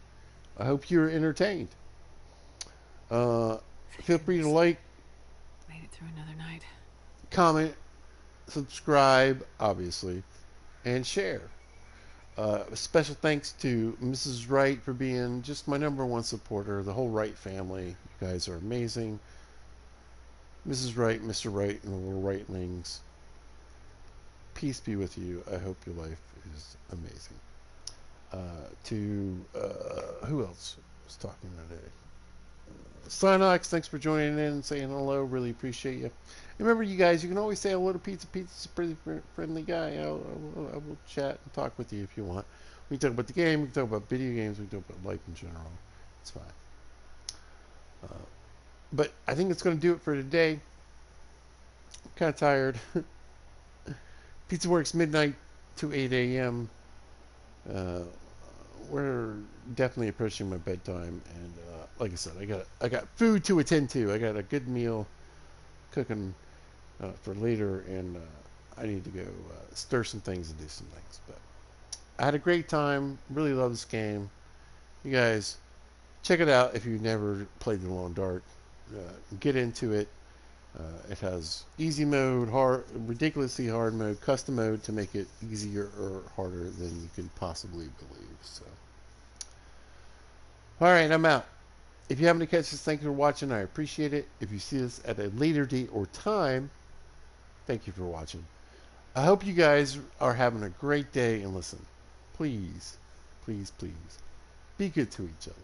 [SPEAKER 1] I hope you're entertained. Feel free to like,
[SPEAKER 2] Made it through another night.
[SPEAKER 1] comment, subscribe, obviously, and share. A special thanks to Mrs. Wright for being just my #1 supporter, the whole Wright family. You guys are amazing. Mrs. Wright, Mr. Wright, and the little Wrightlings, peace be with you. I hope your life is amazing. Who else was talking today? Sinox, thanks for joining in and saying hello. Really appreciate you. Remember, you guys, you can always say hello to Pizza. Pizza's a pretty friendly guy. I will chat and talk with you if you want. We can talk about the game. We can talk about video games. We can talk about life in general. It's fine. But I think it's going to do it for today. I'm kind of tired. Pizza works midnight to 8 a.m. We're definitely approaching my bedtime, and like I said, I got food to attend to. I got a good meal cooking for later, and I need to go stir some things and do some things. But I had a great time. Really love this game. You guys, check it out if you've never played The Long Dark. Get into it. It has easy mode, hard, ridiculously hard mode, custom mode to make it easier or harder than you can possibly believe. So, all right, I'm out. If you happen to catch this, thank you for watching. I appreciate it. If you see this at a later date or time, thank you for watching. I hope you guys are having a great day. And listen, please, please, please, be good to each other.